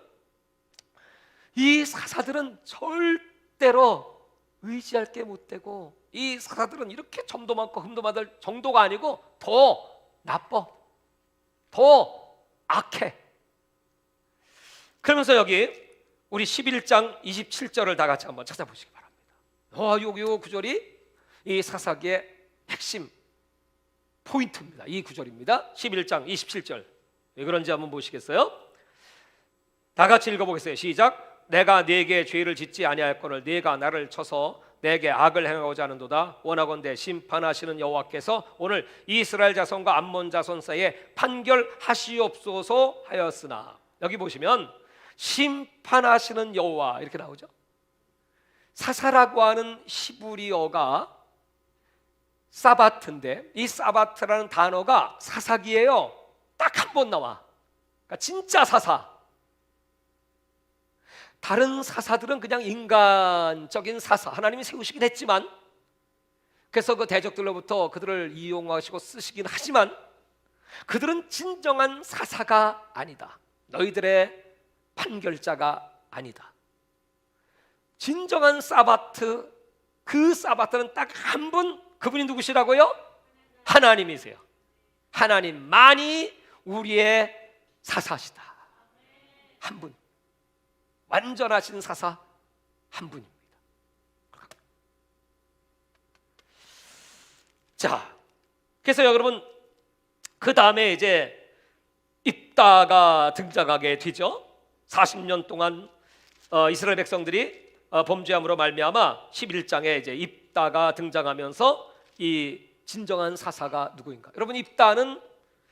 이 사사들은 절대로 의지할 게 못 되고, 이 사사들은 이렇게 점도 많고 흠도 많을 정도가 아니고 더 나빠, 더 악해. 그러면서 여기 우리 11장 27절을 다 같이 한번 찾아보시기 바랍니다. 여기 구절이 이 사사기의 핵심 포인트입니다. 이 구절입니다. 11장 27절. 왜 그런지 한번 보시겠어요? 다 같이 읽어보겠어요. 시작. 내가 네게 죄를 짓지 아니하였거늘 네가 나를 쳐서 내게 악을 행하고자 하는도다. 원하건대 심판하시는 여호와께서 오늘 이스라엘 자손과 암몬 자손 사이에 판결하시옵소서 하였으나, 여기 보시면 심판하시는 여호와 이렇게 나오죠. 사사라고 하는 히브리어가 사바트인데, 이 사바트라는 단어가 사사기예요. 딱 한 번 나와. 그러니까 진짜 사사. 다른 사사들은 그냥 인간적인 사사, 하나님이 세우시긴 했지만, 그래서 그 대적들로부터 그들을 이용하시고 쓰시긴 하지만, 그들은 진정한 사사가 아니다. 너희들의 판결자가 아니다. 진정한 사바트, 그 사바트는 딱 한 분, 그분이 누구시라고요? 하나님이세요. 하나님만이 우리의 사사시다. 한 분, 완전하신 사사 한 분입니다. 자, 그래서 여러분, 그 다음에 이제 입다가 등장하게 되죠. 40년 동안 이스라엘 백성들이 범죄함으로 말미암아 11장에 이제 입다가 등장하면서 이 진정한 사사가 누구인가? 여러분, 입다는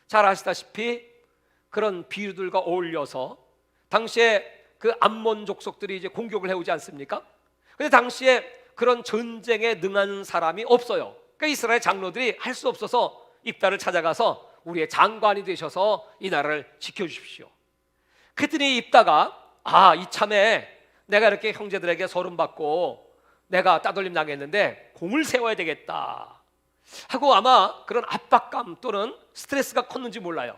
잘 아시다시피 그런 비유들과 어울려서 당시에 그 암몬 족속들이 이제 공격을 해오지 않습니까? 근데 당시에 그런 전쟁에 능한 사람이 없어요. 그러니까 이스라엘 장로들이 할 수 없어서 입다를 찾아가서 우리의 장관이 되셔서 이 나라를 지켜주십시오. 그랬더니 입다가 이참에 내가 이렇게 형제들에게 소름받고 내가 따돌림 당했는데 공을 세워야 되겠다 하고 아마 그런 압박감 또는 스트레스가 컸는지 몰라요.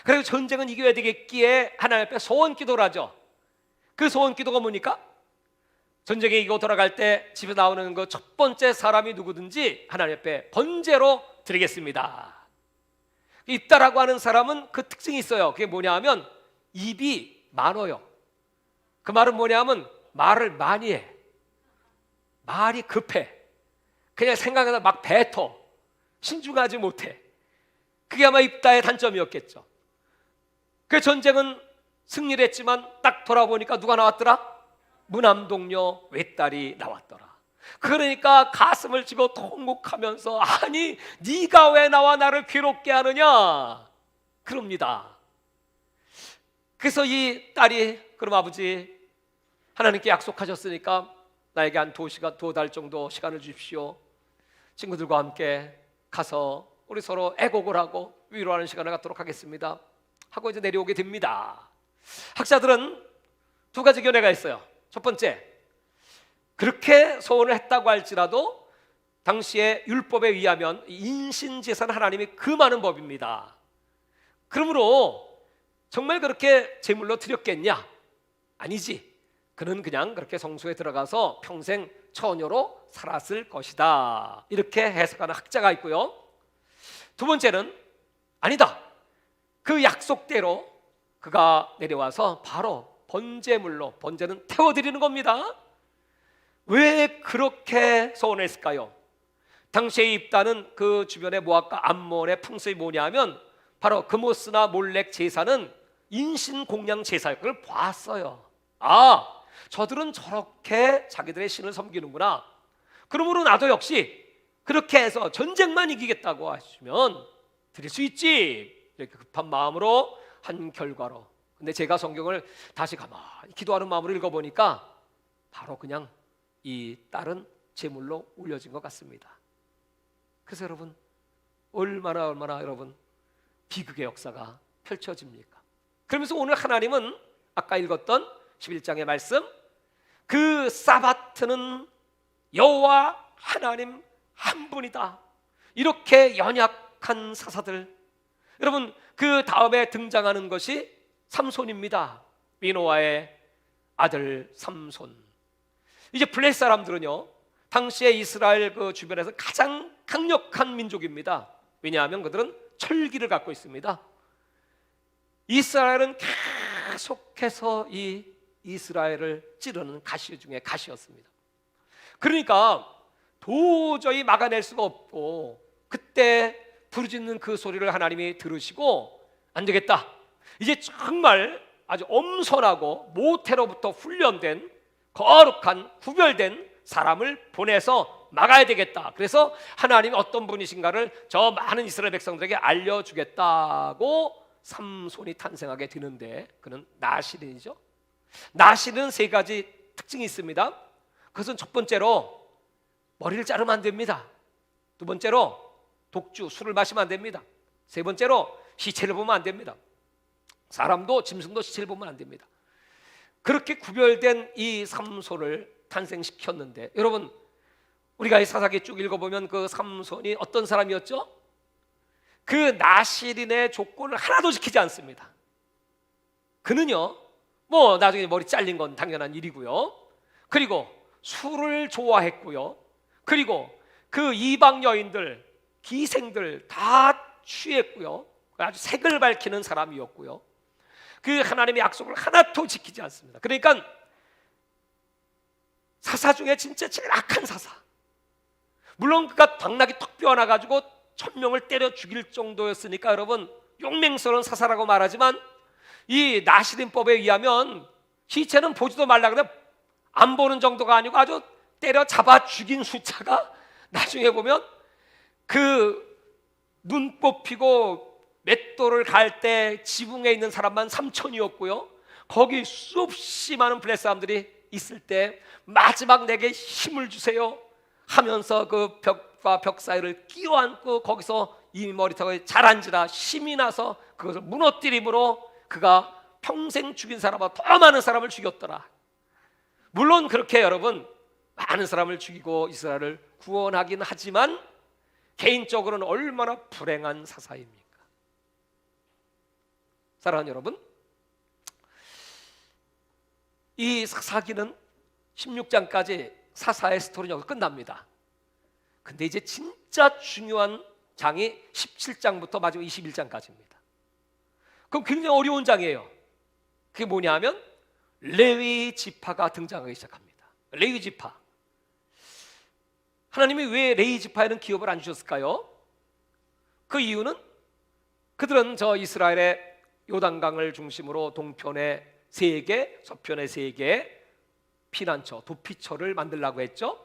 그리고 전쟁은 이겨야 되겠기에 하나님 앞에 소원 기도를 하죠. 그 소원 기도가 뭡니까? 전쟁에 이기고 돌아갈 때 집에 나오는 그 첫 번째 사람이 누구든지 하나님 앞에 번제로 드리겠습니다. 입다라고 하는 사람은 그 특징이 있어요. 그게 뭐냐 하면 입이 많아요. 그 말은 뭐냐 하면 말을 많이 해. 말이 급해. 그냥 생각하다 막 뱉어. 신중하지 못해. 그게 아마 입다의 단점이었겠죠. 그 전쟁은 승리를 했지만 딱 돌아보니까 누가 나왔더라? 무남동녀 외딸이 나왔더라. 그러니까 가슴을 쥐고 통곡하면서 아니 네가 왜 나와 나를 괴롭게 하느냐 그럽니다. 그래서 이 딸이 그럼 아버지 하나님께 약속하셨으니까 나에게 한 2달 정도 시간을 주십시오. 친구들과 함께 가서 우리 서로 애곡을 하고 위로하는 시간을 갖도록 하겠습니다 하고 이제 내려오게 됩니다. 학자들은 2가지 견해가 있어요. 첫 번째, 그렇게 소원을 했다고 할지라도 당시의 율법에 의하면 인신제사는 하나님이 금하는 법입니다. 그러므로 정말 그렇게 제물로 드렸겠냐? 아니지. 그는 그냥 그렇게 성소에 들어가서 평생 처녀로 살았을 것이다. 이렇게 해석하는 학자가 있고요. 2번째는 아니다. 그 약속대로 그가 내려와서 바로 번제물로, 번제는 태워드리는 겁니다. 왜 그렇게 소원했을까요? 당시의 입단은 그 주변의 모압과 암몬의 풍습이 뭐냐면 바로 그모스나 몰렉 제사는 인신공양 제사였고 그걸 봤어요. 아, 저들은 저렇게 자기들의 신을 섬기는구나. 그러므로 나도 역시 그렇게 해서 전쟁만 이기겠다고 하시면 드릴 수 있지. 이렇게 급한 마음으로 한 결과로. 근데 제가 성경을 다시 가만히 기도하는 마음으로 읽어보니까 바로 그냥 이 딸은 제물로 올려진 것 같습니다. 그래서 여러분, 얼마나 여러분 비극의 역사가 펼쳐집니까? 그러면서 오늘 하나님은 아까 읽었던 11장의 말씀, 그 사바트는 여호와 하나님 한 분이다. 이렇게 연약한 사사들, 여러분 그 다음에 등장하는 것이 삼손입니다. 미노아의 아들 삼손. 이제 블레 사람들은요, 당시에 이스라엘 그 주변에서 가장 강력한 민족입니다. 왜냐하면 그들은 철기를 갖고 있습니다. 이스라엘은 계속해서 이 이스라엘을 찌르는 가시 중에 가시였습니다. 그러니까 도저히 막아낼 수가 없고, 그때 부르짖는 그 소리를 하나님이 들으시고 안 되겠다, 이제 정말 아주 엄선하고 모태로부터 훈련된 거룩한 구별된 사람을 보내서 막아야 되겠다. 그래서 하나님이 어떤 분이신가를 저 많은 이스라엘 백성들에게 알려주겠다고 삼손이 탄생하게 되는데, 그는 나실인이죠. 나실은 3가지 특징이 있습니다. 그것은 첫 번째로 머리를 자르면 안 됩니다. 2번째로 독주, 술을 마시면 안 됩니다. 3번째로 시체를 보면 안 됩니다. 사람도 짐승도 시체를 보면 안 됩니다. 그렇게 구별된 이 삼손을 탄생시켰는데, 여러분 우리가 이 사사기 쭉 읽어보면 그 삼손이 어떤 사람이었죠? 그 나실인의 조건을 하나도 지키지 않습니다. 그는요, 뭐 나중에 머리 잘린 건 당연한 일이고요, 그리고 술을 좋아했고요, 그리고 그 이방 여인들, 기생들 다 취했고요, 아주 색을 밝히는 사람이었고요, 그 하나님의 약속을 하나도 지키지 않습니다. 그러니까 사사 중에 진짜 제일 악한 사사. 물론 그가 당나귀 턱뼈 하나 가지고 1000명을 때려 죽일 정도였으니까 여러분 용맹스러운 사사라고 말하지만, 이 나시린법에 의하면 시체는 보지도 말라 그래 안 보는 정도가 아니고 아주 때려 잡아 죽인 숫자가 나중에 보면 그 눈 뽑히고 맷돌을 갈 때 지붕에 있는 사람만 3000이었고요, 거기 수없이 많은 블레 사람들이 있을 때 마지막 내게 힘을 주세요 하면서 그 벽과 벽 사이를 끼워 안고 거기서 이 머리털에 잘 앉으라 힘이 나서 그것을 무너뜨림으로 그가 평생 죽인 사람보다 더 많은 사람을 죽였더라. 물론 그렇게 여러분 많은 사람을 죽이고 이스라엘을 구원하긴 하지만 개인적으로는 얼마나 불행한 사사입니까? 사랑하는 여러분, 이 사사기는 16장까지 사사의 스토리는 여기서 끝납니다. 근데 이제 진짜 중요한 장이 17장부터 마지막 21장까지입니다. 그럼 굉장히 어려운 장이에요. 그게 뭐냐 하면 레위 지파가 등장하기 시작합니다. 레위 지파. 하나님이 왜 레위 지파에는 기업을 안 주셨을까요? 그 이유는 그들은 저 이스라엘의 요단강을 중심으로 동편에 3개, 서편에 3개 피난처, 도피처를 만들려고 했죠.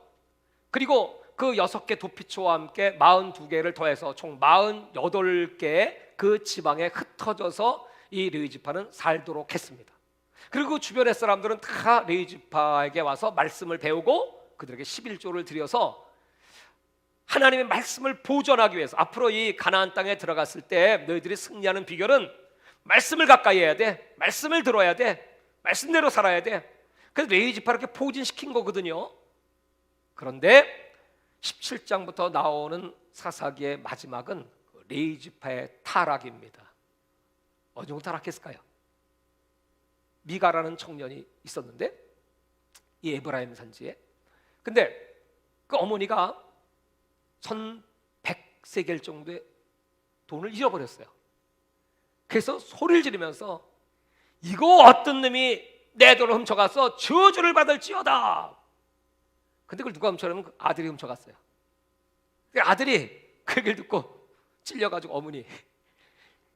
그리고 그 6개 도피처와 함께 42개를 더해서 총 48개의 그 지방에 흩어져서 이 레위 지파는 살도록 했습니다. 그리고 주변의 사람들은 다 레위 지파에게 와서 말씀을 배우고 그들에게 11조를 드려서 하나님의 말씀을 보존하기 위해서 앞으로 이 가나안 땅에 들어갔을 때 너희들이 승리하는 비결은 말씀을 가까이 해야 돼. 말씀을 들어야 돼. 말씀대로 살아야 돼. 그래서 레위 지파를 이렇게 포진시킨 거거든요. 그런데 17장부터 나오는 사사기의 마지막은 레위 지파의 타락입니다. 어느 정도 타락했을까요? 미가라는 청년이 있었는데 이 에브라임 산지에, 근데 그 어머니가 1100세겔 정도의 돈을 잃어버렸어요. 그래서 소리를 지르면서 이거 어떤 놈이 내 돈을 훔쳐가서 저주를 받을지어다. 근데 그걸 누가 훔쳐가면 그 아들이 훔쳐갔어요. 그 아들이 그 얘기를 듣고 찔려가지고 어머니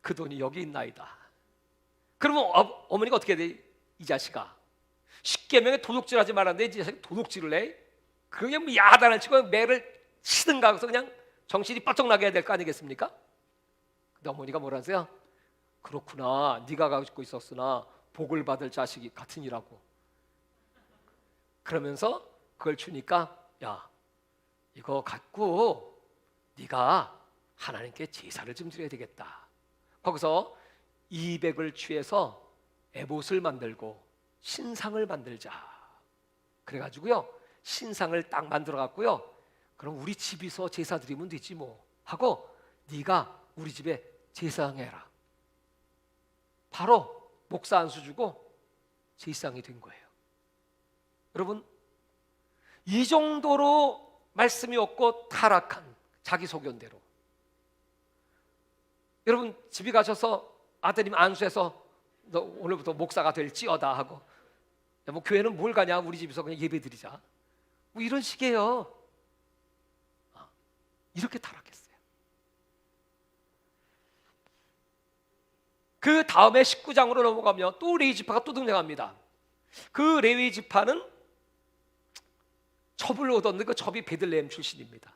그 돈이 여기 있나이다. 그러면 어머니가 어떻게 돼? 이 자식아, 10계명에 도둑질 하지 말았는데 이 자식이 도둑질을 해? 그게 뭐 야단을 치고 매를 치든가 해서 그냥 정신이 바짝 나게 해야 될 거 아니겠습니까? 근데 어머니가 뭐라 하세요? 그렇구나, 네가 가지고 있었으나 복을 받을 자식이 같으니라고. 그러면서 그걸 주니까 야, 이거 갖고 네가 하나님께 제사를 좀 드려야 되겠다. 거기서 200을 취해서 에봇을 만들고 신상을 만들자. 그래가지고요 신상을 딱 만들어갖고요, 그럼 우리 집에서 제사 드리면 되지 뭐 하고 네가 우리 집에 제사해라. 바로 목사 안수 주고 제사장이 된 거예요. 여러분, 이 정도로 말씀이 없고 타락한 자기 소견대로, 여러분 집에 가셔서 아드님 안수해서 너 오늘부터 목사가 될지어다 하고, 야, 뭐 교회는 뭘 가냐, 우리 집에서 그냥 예배 드리자, 뭐 이런 식이에요. 이렇게 타락했어요. 그 다음에 19장으로 넘어가면 또 레위 지파가 또 등장합니다. 그 레위 지파는 첩을 얻었는데 그 첩이 베들레헴 출신입니다.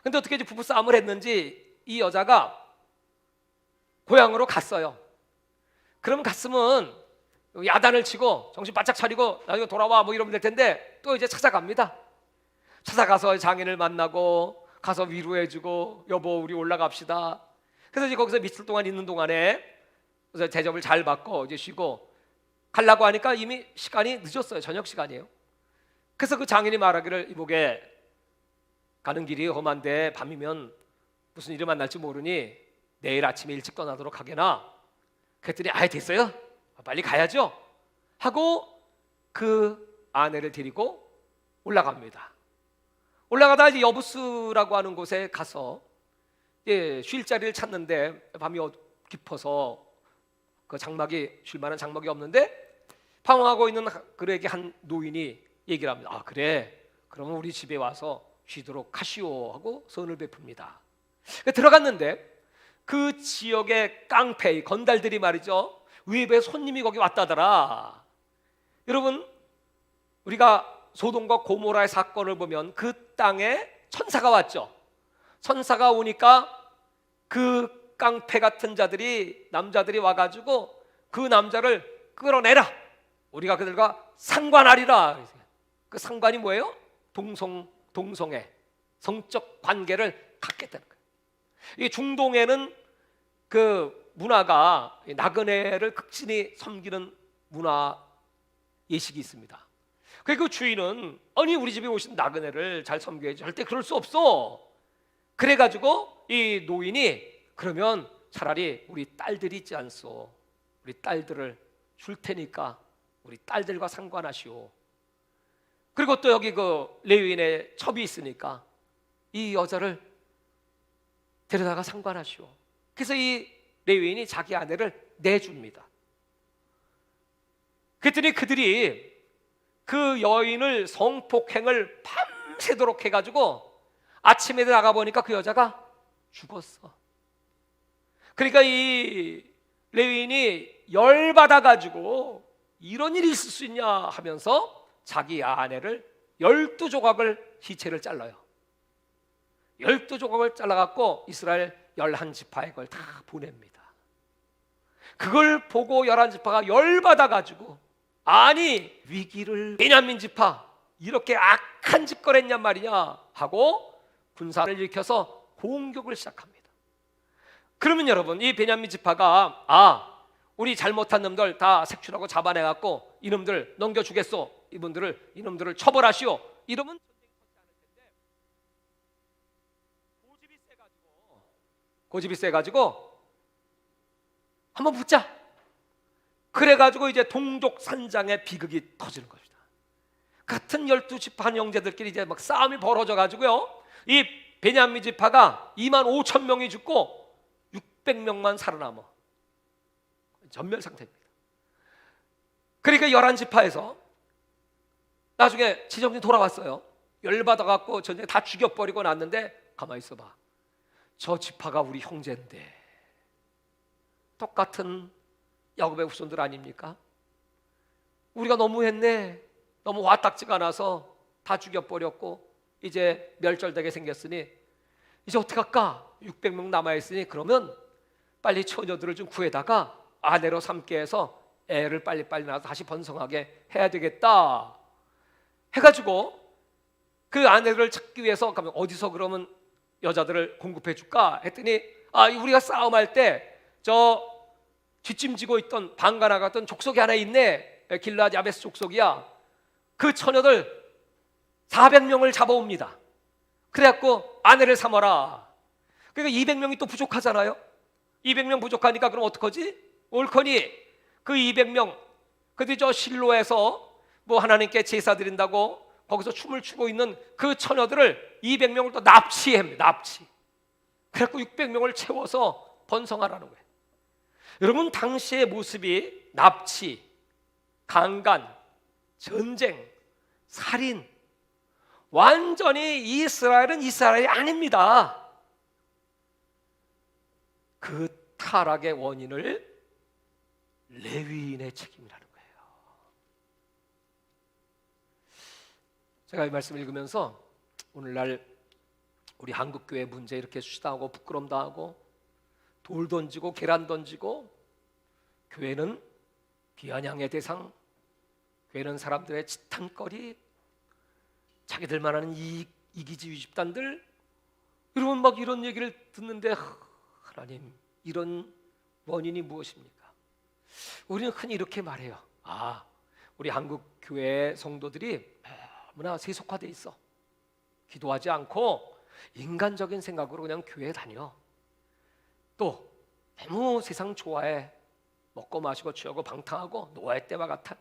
근데 어떻게 부부 싸움을 했는지 이 여자가 고향으로 갔어요. 그러면 갔으면 야단을 치고 정신 바짝 차리고 나중에 돌아와 뭐 이러면 될 텐데 또 이제 찾아갑니다. 찾아가서 장인을 만나고 가서 위로해주고 여보 우리 올라갑시다. 그래서 이제 거기서 며칠 동안 있는 동안에 그래서 대접을 잘 받고 이제 쉬고 가려고 하니까 이미 시간이 늦었어요. 저녁 시간이에요. 그래서 그 장인이 말하기를 이보게 가는 길이 험한데 밤이면 무슨 일이 만날지 모르니 내일 아침에 일찍 떠나도록 하게나. 그랬더니 아예 됐어요, 빨리 가야죠 하고 그 아내를 데리고 올라갑니다. 올라가다 이제 여부스라고 하는 곳에 가서 쉴 자리를 찾는데 밤이 깊어서 그 장막이 쉴 만한 장막이 없는데 방황하고 있는 그에게 한 노인이 얘기를 합니다. 아 그래, 그러면 우리 집에 와서 쉬도록 하시오 하고 선을 베풉니다. 들어갔는데 그 지역의 깡패 건달들이 말이죠, 외부에 손님이 거기 왔다더라. 여러분, 우리가 소돔과 고모라의 사건을 보면 그 땅에 천사가 왔죠. 천사가 오니까 그 깡패 같은 자들이, 남자들이 와가지고 그 남자를 끌어내라, 우리가 그들과 상관하리라. 그 상관이 뭐예요? 동성애, 성적 관계를 갖겠다는 거예요. 이 중동에는 그 문화가 나그네를 극진히 섬기는 문화 예식이 있습니다. 그 주인은 아니 우리 집에 오신 나그네를 잘 섬겨야지, 절대 그럴 수 없어. 그래가지고 이 노인이 그러면 차라리 우리 딸들이 있지 않소, 우리 딸들을 줄 테니까 우리 딸들과 상관하시오. 그리고 또 여기 그 레위인의 첩이 있으니까 이 여자를 데려다가 상관하시오. 그래서 이 레위인이 자기 아내를 내줍니다. 그랬더니 그들이 그 여인을 성폭행을 밤새도록 해가지고 아침에 나가보니까 그 여자가 죽었어. 그러니까 이 레위인이 열받아가지고 이런 일이 있을 수 있냐 하면서 자기 아내를 12조각을 시체를 잘라요. 12조각을 잘라갖고 이스라엘 11지파에 그걸 다 보냅니다. 그걸 보고 11지파가 열받아가지고 아니 위기를 베냐민 지파 이렇게 악한 짓거리 했냔 말이냐 하고 군사를 일으켜서 공격을 시작합니다. 그러면 여러분, 이 베냐민 지파가 우리 잘못한 놈들 다 색출하고 잡아내갖고 이놈들 넘겨주겠소, 이놈들을 처벌하시오, 이러면 고집이 세가지고 한번 붙자. 그래가지고 이제 동족산장의 비극이 터지는 겁니다. 같은 12지파 형제들끼리 이제 막 싸움이 벌어져가지고요, 이 베냐민 지파가 25,000명이 죽고 600명만 살아남아 전멸 상태입니다. 그러니까 11지파에서 나중에 지정신 돌아왔어요. 열받아갖고 전쟁 다 죽여버리고 났는데, 가만히 있어봐, 저 지파가 우리 형제인데 똑같은 야곱의 후손들 아닙니까? 우리가 너무했네, 너무 와딱지가 나서 다 죽여버렸고 이제 멸절되게 생겼으니 이제 어떡할까? 600명 남아있으니 그러면 빨리 처녀들을 좀 구해다가 아내로 삼게 해서 애를 빨리빨리 낳아서 다시 번성하게 해야 되겠다 해가지고 그 아내를 찾기 위해서 그러면 어디서 그러면 여자들을 공급해 줄까 했더니, 우리가 싸움할 때 저 뒷짐지고 있던 방가나갔던 족속이 하나 있네, 길르앗 야베스 족속이야. 그 처녀들 400명을 잡아옵니다. 그래갖고 아내를 삼아라. 그러니까 200명이 또 부족하잖아요. 200명 부족하니까 그럼 어떡하지? 옳거니 그 200명, 그들이 저 실로에서 뭐 하나님께 제사 드린다고 거기서 춤을 추고 있는 그 처녀들을 200명을 또 납치합니다. 납치. 그래갖고 600명을 채워서 번성하라는 거예요. 여러분, 당시의 모습이 납치, 강간, 전쟁, 살인, 완전히 이스라엘은 이스라엘이 아닙니다. 그 타락의 원인을 레위인의 책임이라는 거예요. 제가 이 말씀을 읽으면서 오늘날 우리 한국교회 문제 이렇게 수시당하고 부끄럼 당하고 돌 던지고 계란 던지고, 교회는 비아냥의 대상, 교회는 사람들의 지탄거리, 자기들만 하는 이기주의 집단들, 여러분 막 이런 얘기를 듣는데, 하나님, 이런 원인이 무엇입니까? 우리는 흔히 이렇게 말해요. 우리 한국 교회 성도들이 너무나 세속화돼 있어. 기도하지 않고 인간적인 생각으로 그냥 교회에 다녀. 또 너무 세상 좋아해. 먹고 마시고 취하고 방탕하고 노아의 때와 같아.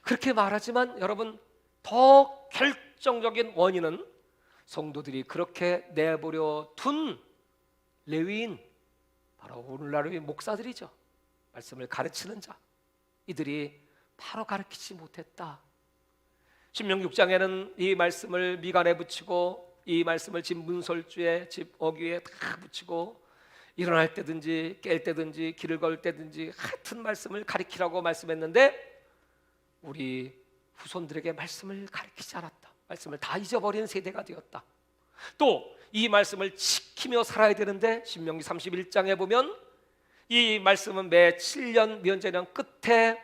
그렇게 말하지만 여러분, 더 결정적인 원인은 성도들이 그렇게 내버려 둔 레위인, 바로 오늘날의 목사들이죠. 말씀을 가르치는 자, 이들이 바로 가르치지 못했다. 신명기 6장에는 이 말씀을 미간에 붙이고, 이 말씀을 집 문설주에, 집 어귀에 다 붙이고, 일어날 때든지 깰 때든지 길을 걸 때든지 같은 말씀을 가르치라고 말씀했는데, 우리 후손들에게 말씀을 가르치지 않았다. 말씀을 다 잊어버린 세대가 되었다. 또 이 말씀을 지키며 살아야 되는데, 신명기 31장에 보면 이 말씀은 매 7년 면제년 끝에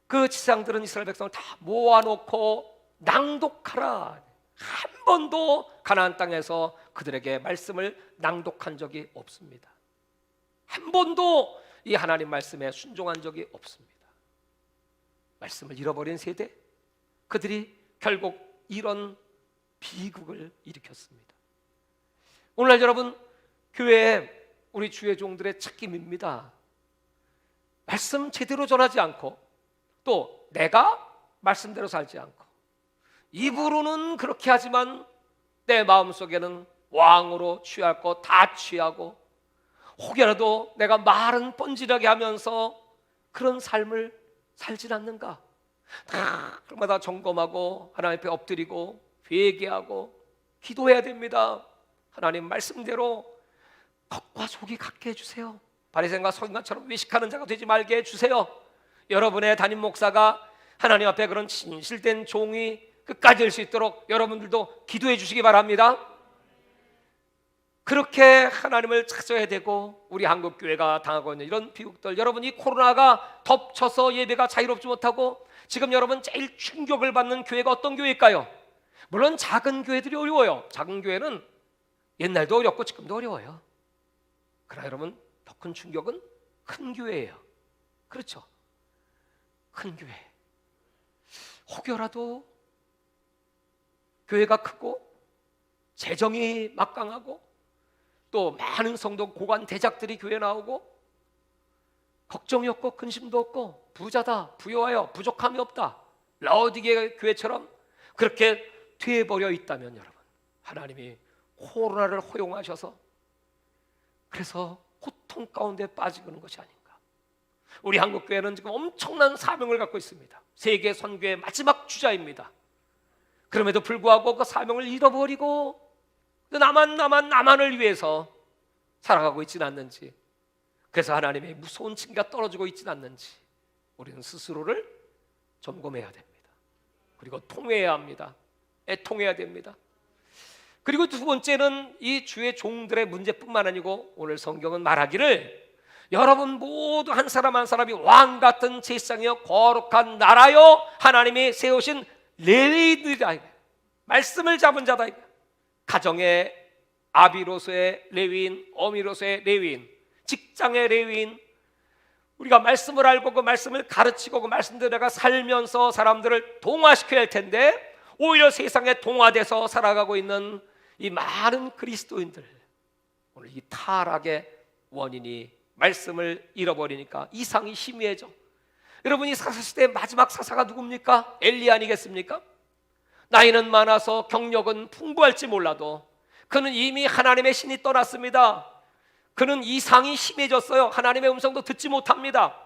그 지상들은 이스라엘 백성을 다 모아놓고 낭독하라. 한 번도 가나안 땅에서 그들에게 말씀을 낭독한 적이 없습니다. 한 번도 이 하나님 말씀에 순종한 적이 없습니다. 말씀을 잃어버린 세대, 그들이 결국 이런 비극을 일으켰습니다. 오늘날 여러분, 교회에 우리 주의 종들의 책임입니다. 말씀 제대로 전하지 않고, 또 내가 말씀대로 살지 않고, 입으로는 그렇게 하지만 내 마음속에는 왕으로 취할 거 다 취하고, 혹여라도 내가 말은 뻔질하게 하면서 그런 삶을 살진 않는가? 다 그마다 점검하고 하나님 앞에 엎드리고 회개하고 기도해야 됩니다. 하나님 말씀대로 겉과 속이 같게 해주세요. 바리새인과 서기관처럼 외식하는 자가 되지 말게 해주세요. 여러분의 담임 목사가 하나님 앞에 그런 진실된 종이 끝까지 할 수 있도록 여러분들도 기도해 주시기 바랍니다. 그렇게 하나님을 찾아야 되고, 우리 한국 교회가 당하고 있는 이런 비극들, 여러분이 코로나가 덮쳐서 예배가 자유롭지 못하고 지금 여러분 제일 충격을 받는 교회가 어떤 교회일까요? 물론 작은 교회들이 어려워요. 작은 교회는 옛날도 어렵고 지금도 어려워요. 그러나 여러분, 더 큰 충격은 큰 교회예요. 그렇죠? 큰 교회. 혹여라도 교회가 크고 재정이 막강하고 또 많은 성도 고관 대작들이 교회 나오고 걱정이 없고 근심도 없고 부자다, 부여하여 부족함이 없다, 라오디게 교회처럼 그렇게 돼버려 있다면, 여러분, 하나님이 코로나를 허용하셔서 그래서 고통 가운데 빠지는 것이 아닌가. 우리 한국교회는 지금 엄청난 사명을 갖고 있습니다. 세계 선교의 마지막 주자입니다. 그럼에도 불구하고 그 사명을 잃어버리고 나만을 위해서 살아가고 있지는 않는지, 그래서 하나님의 무서운 징계가 떨어지고 있지는 않는지 우리는 스스로를 점검해야 됩니다. 그리고 통회해야 합니다. 애통해야 됩니다. 그리고 두 번째는 이 주의 종들의 문제뿐만 아니고, 오늘 성경은 말하기를 여러분 모두 한 사람 한 사람이 왕 같은 제사장이여 거룩한 나라여 하나님이 세우신 레위인이다. 말씀을 잡은 자다. 가정의 아비로서의 레위인, 어미로서의 레위인, 직장의 레위인, 우리가 말씀을 알고 그 말씀을 가르치고 그 말씀대로 살면서 사람들을 동화시켜야 할 텐데, 오히려 세상에 동화돼서 살아가고 있는 이 많은 그리스도인들, 오늘 이 타락의 원인이 말씀을 잃어버리니까 이상이 희미해져. 여러분이 사사시대의 마지막 사사가 누굽니까? 엘리야 아니겠습니까? 나이는 많아서 경력은 풍부할지 몰라도 그는 이미 하나님의 신이 떠났습니다. 그는 이상이 심해졌어요. 하나님의 음성도 듣지 못합니다.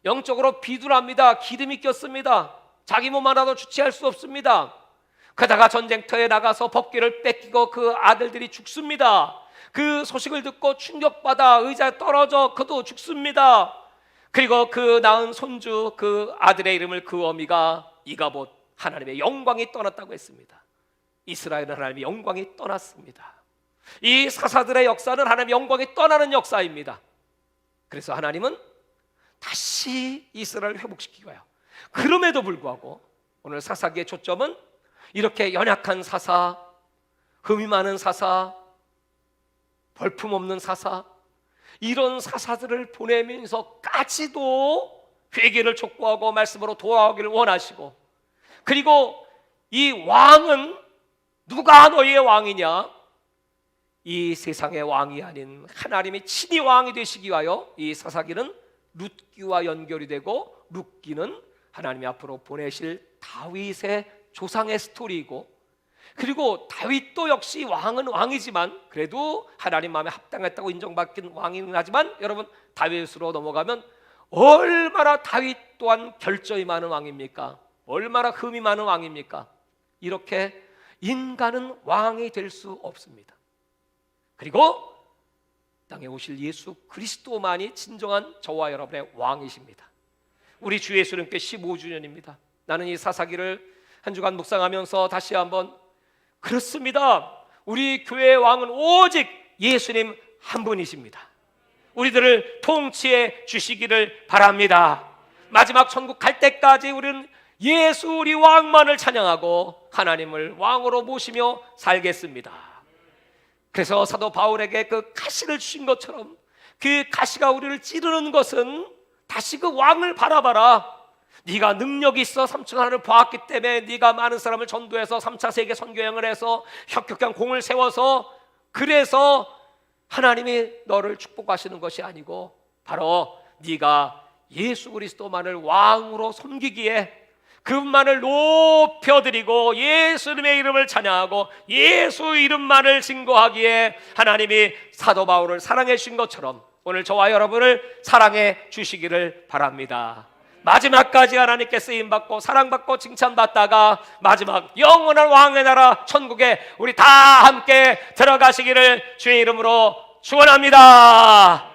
영적으로 비둔합니다. 기름이 꼈습니다. 자기 몸 하나도 주체할 수 없습니다. 그러다가 전쟁터에 나가서 법궤를 뺏기고 그 아들들이 죽습니다. 그 소식을 듣고 충격받아 의자에 떨어져 그도 죽습니다. 그리고 그 낳은 손주, 그 아들의 이름을 그 어미가 이가봇, 하나님의 영광이 떠났다고 했습니다. 이스라엘은 하나님의 영광이 떠났습니다. 이 사사들의 역사는 하나님의 영광이 떠나는 역사입니다. 그래서 하나님은 다시 이스라엘을 회복시키고 가요. 그럼에도 불구하고 오늘 사사기의 초점은 이렇게 연약한 사사, 흠이 많은 사사, 벌품없는 사사, 이런 사사들을 보내면서까지도 회개를 촉구하고 말씀으로 돌아오기를 원하시고, 그리고 이 왕은 누가 너희의 왕이냐? 이 세상의 왕이 아닌 하나님의 친히 왕이 되시기 위하여 이 사사기는 룻기와 연결이 되고, 룻기는 하나님이 앞으로 보내실 다윗의 조상의 스토리이고, 그리고 다윗도 역시 왕은 왕이지만 그래도 하나님 마음에 합당했다고 인정받긴 왕이긴 하지만, 여러분 다윗으로 넘어가면 얼마나 다윗 또한 결점이 많은 왕입니까? 얼마나 흠이 많은 왕입니까? 이렇게 인간은 왕이 될 수 없습니다. 그리고 땅에 오실 예수 그리스도만이 진정한 저와 여러분의 왕이십니다. 우리 주 예수님께 15주년입니다. 나는 이 사사기를 한 주간 묵상하면서 다시 한번, 그렇습니다, 우리 교회의 왕은 오직 예수님 한 분이십니다. 우리들을 통치해 주시기를 바랍니다. 마지막 천국 갈 때까지 우리는 예수 우리 왕만을 찬양하고 하나님을 왕으로 모시며 살겠습니다. 그래서 사도 바울에게 그 가시를 주신 것처럼 그 가시가 우리를 찌르는 것은 다시 그 왕을 바라봐라. 네가 능력이 있어 3층 하늘을 보았기 때문에 네가 많은 사람을 전도해서 3차 세계 선교여행을 해서 혁혁한 공을 세워서 그래서 하나님이 너를 축복하시는 것이 아니고, 바로 네가 예수 그리스도만을 왕으로 섬기기에 그분만을 높여드리고 예수님의 이름을 찬양하고 예수 이름만을 증거하기에 하나님이 사도 바울을 사랑해 주신 것처럼 오늘 저와 여러분을 사랑해 주시기를 바랍니다. 마지막까지 하나님께 쓰임받고 사랑받고 칭찬받다가 마지막 영원한 왕의 나라 천국에 우리 다 함께 들어가시기를 주의 이름으로 축원합니다.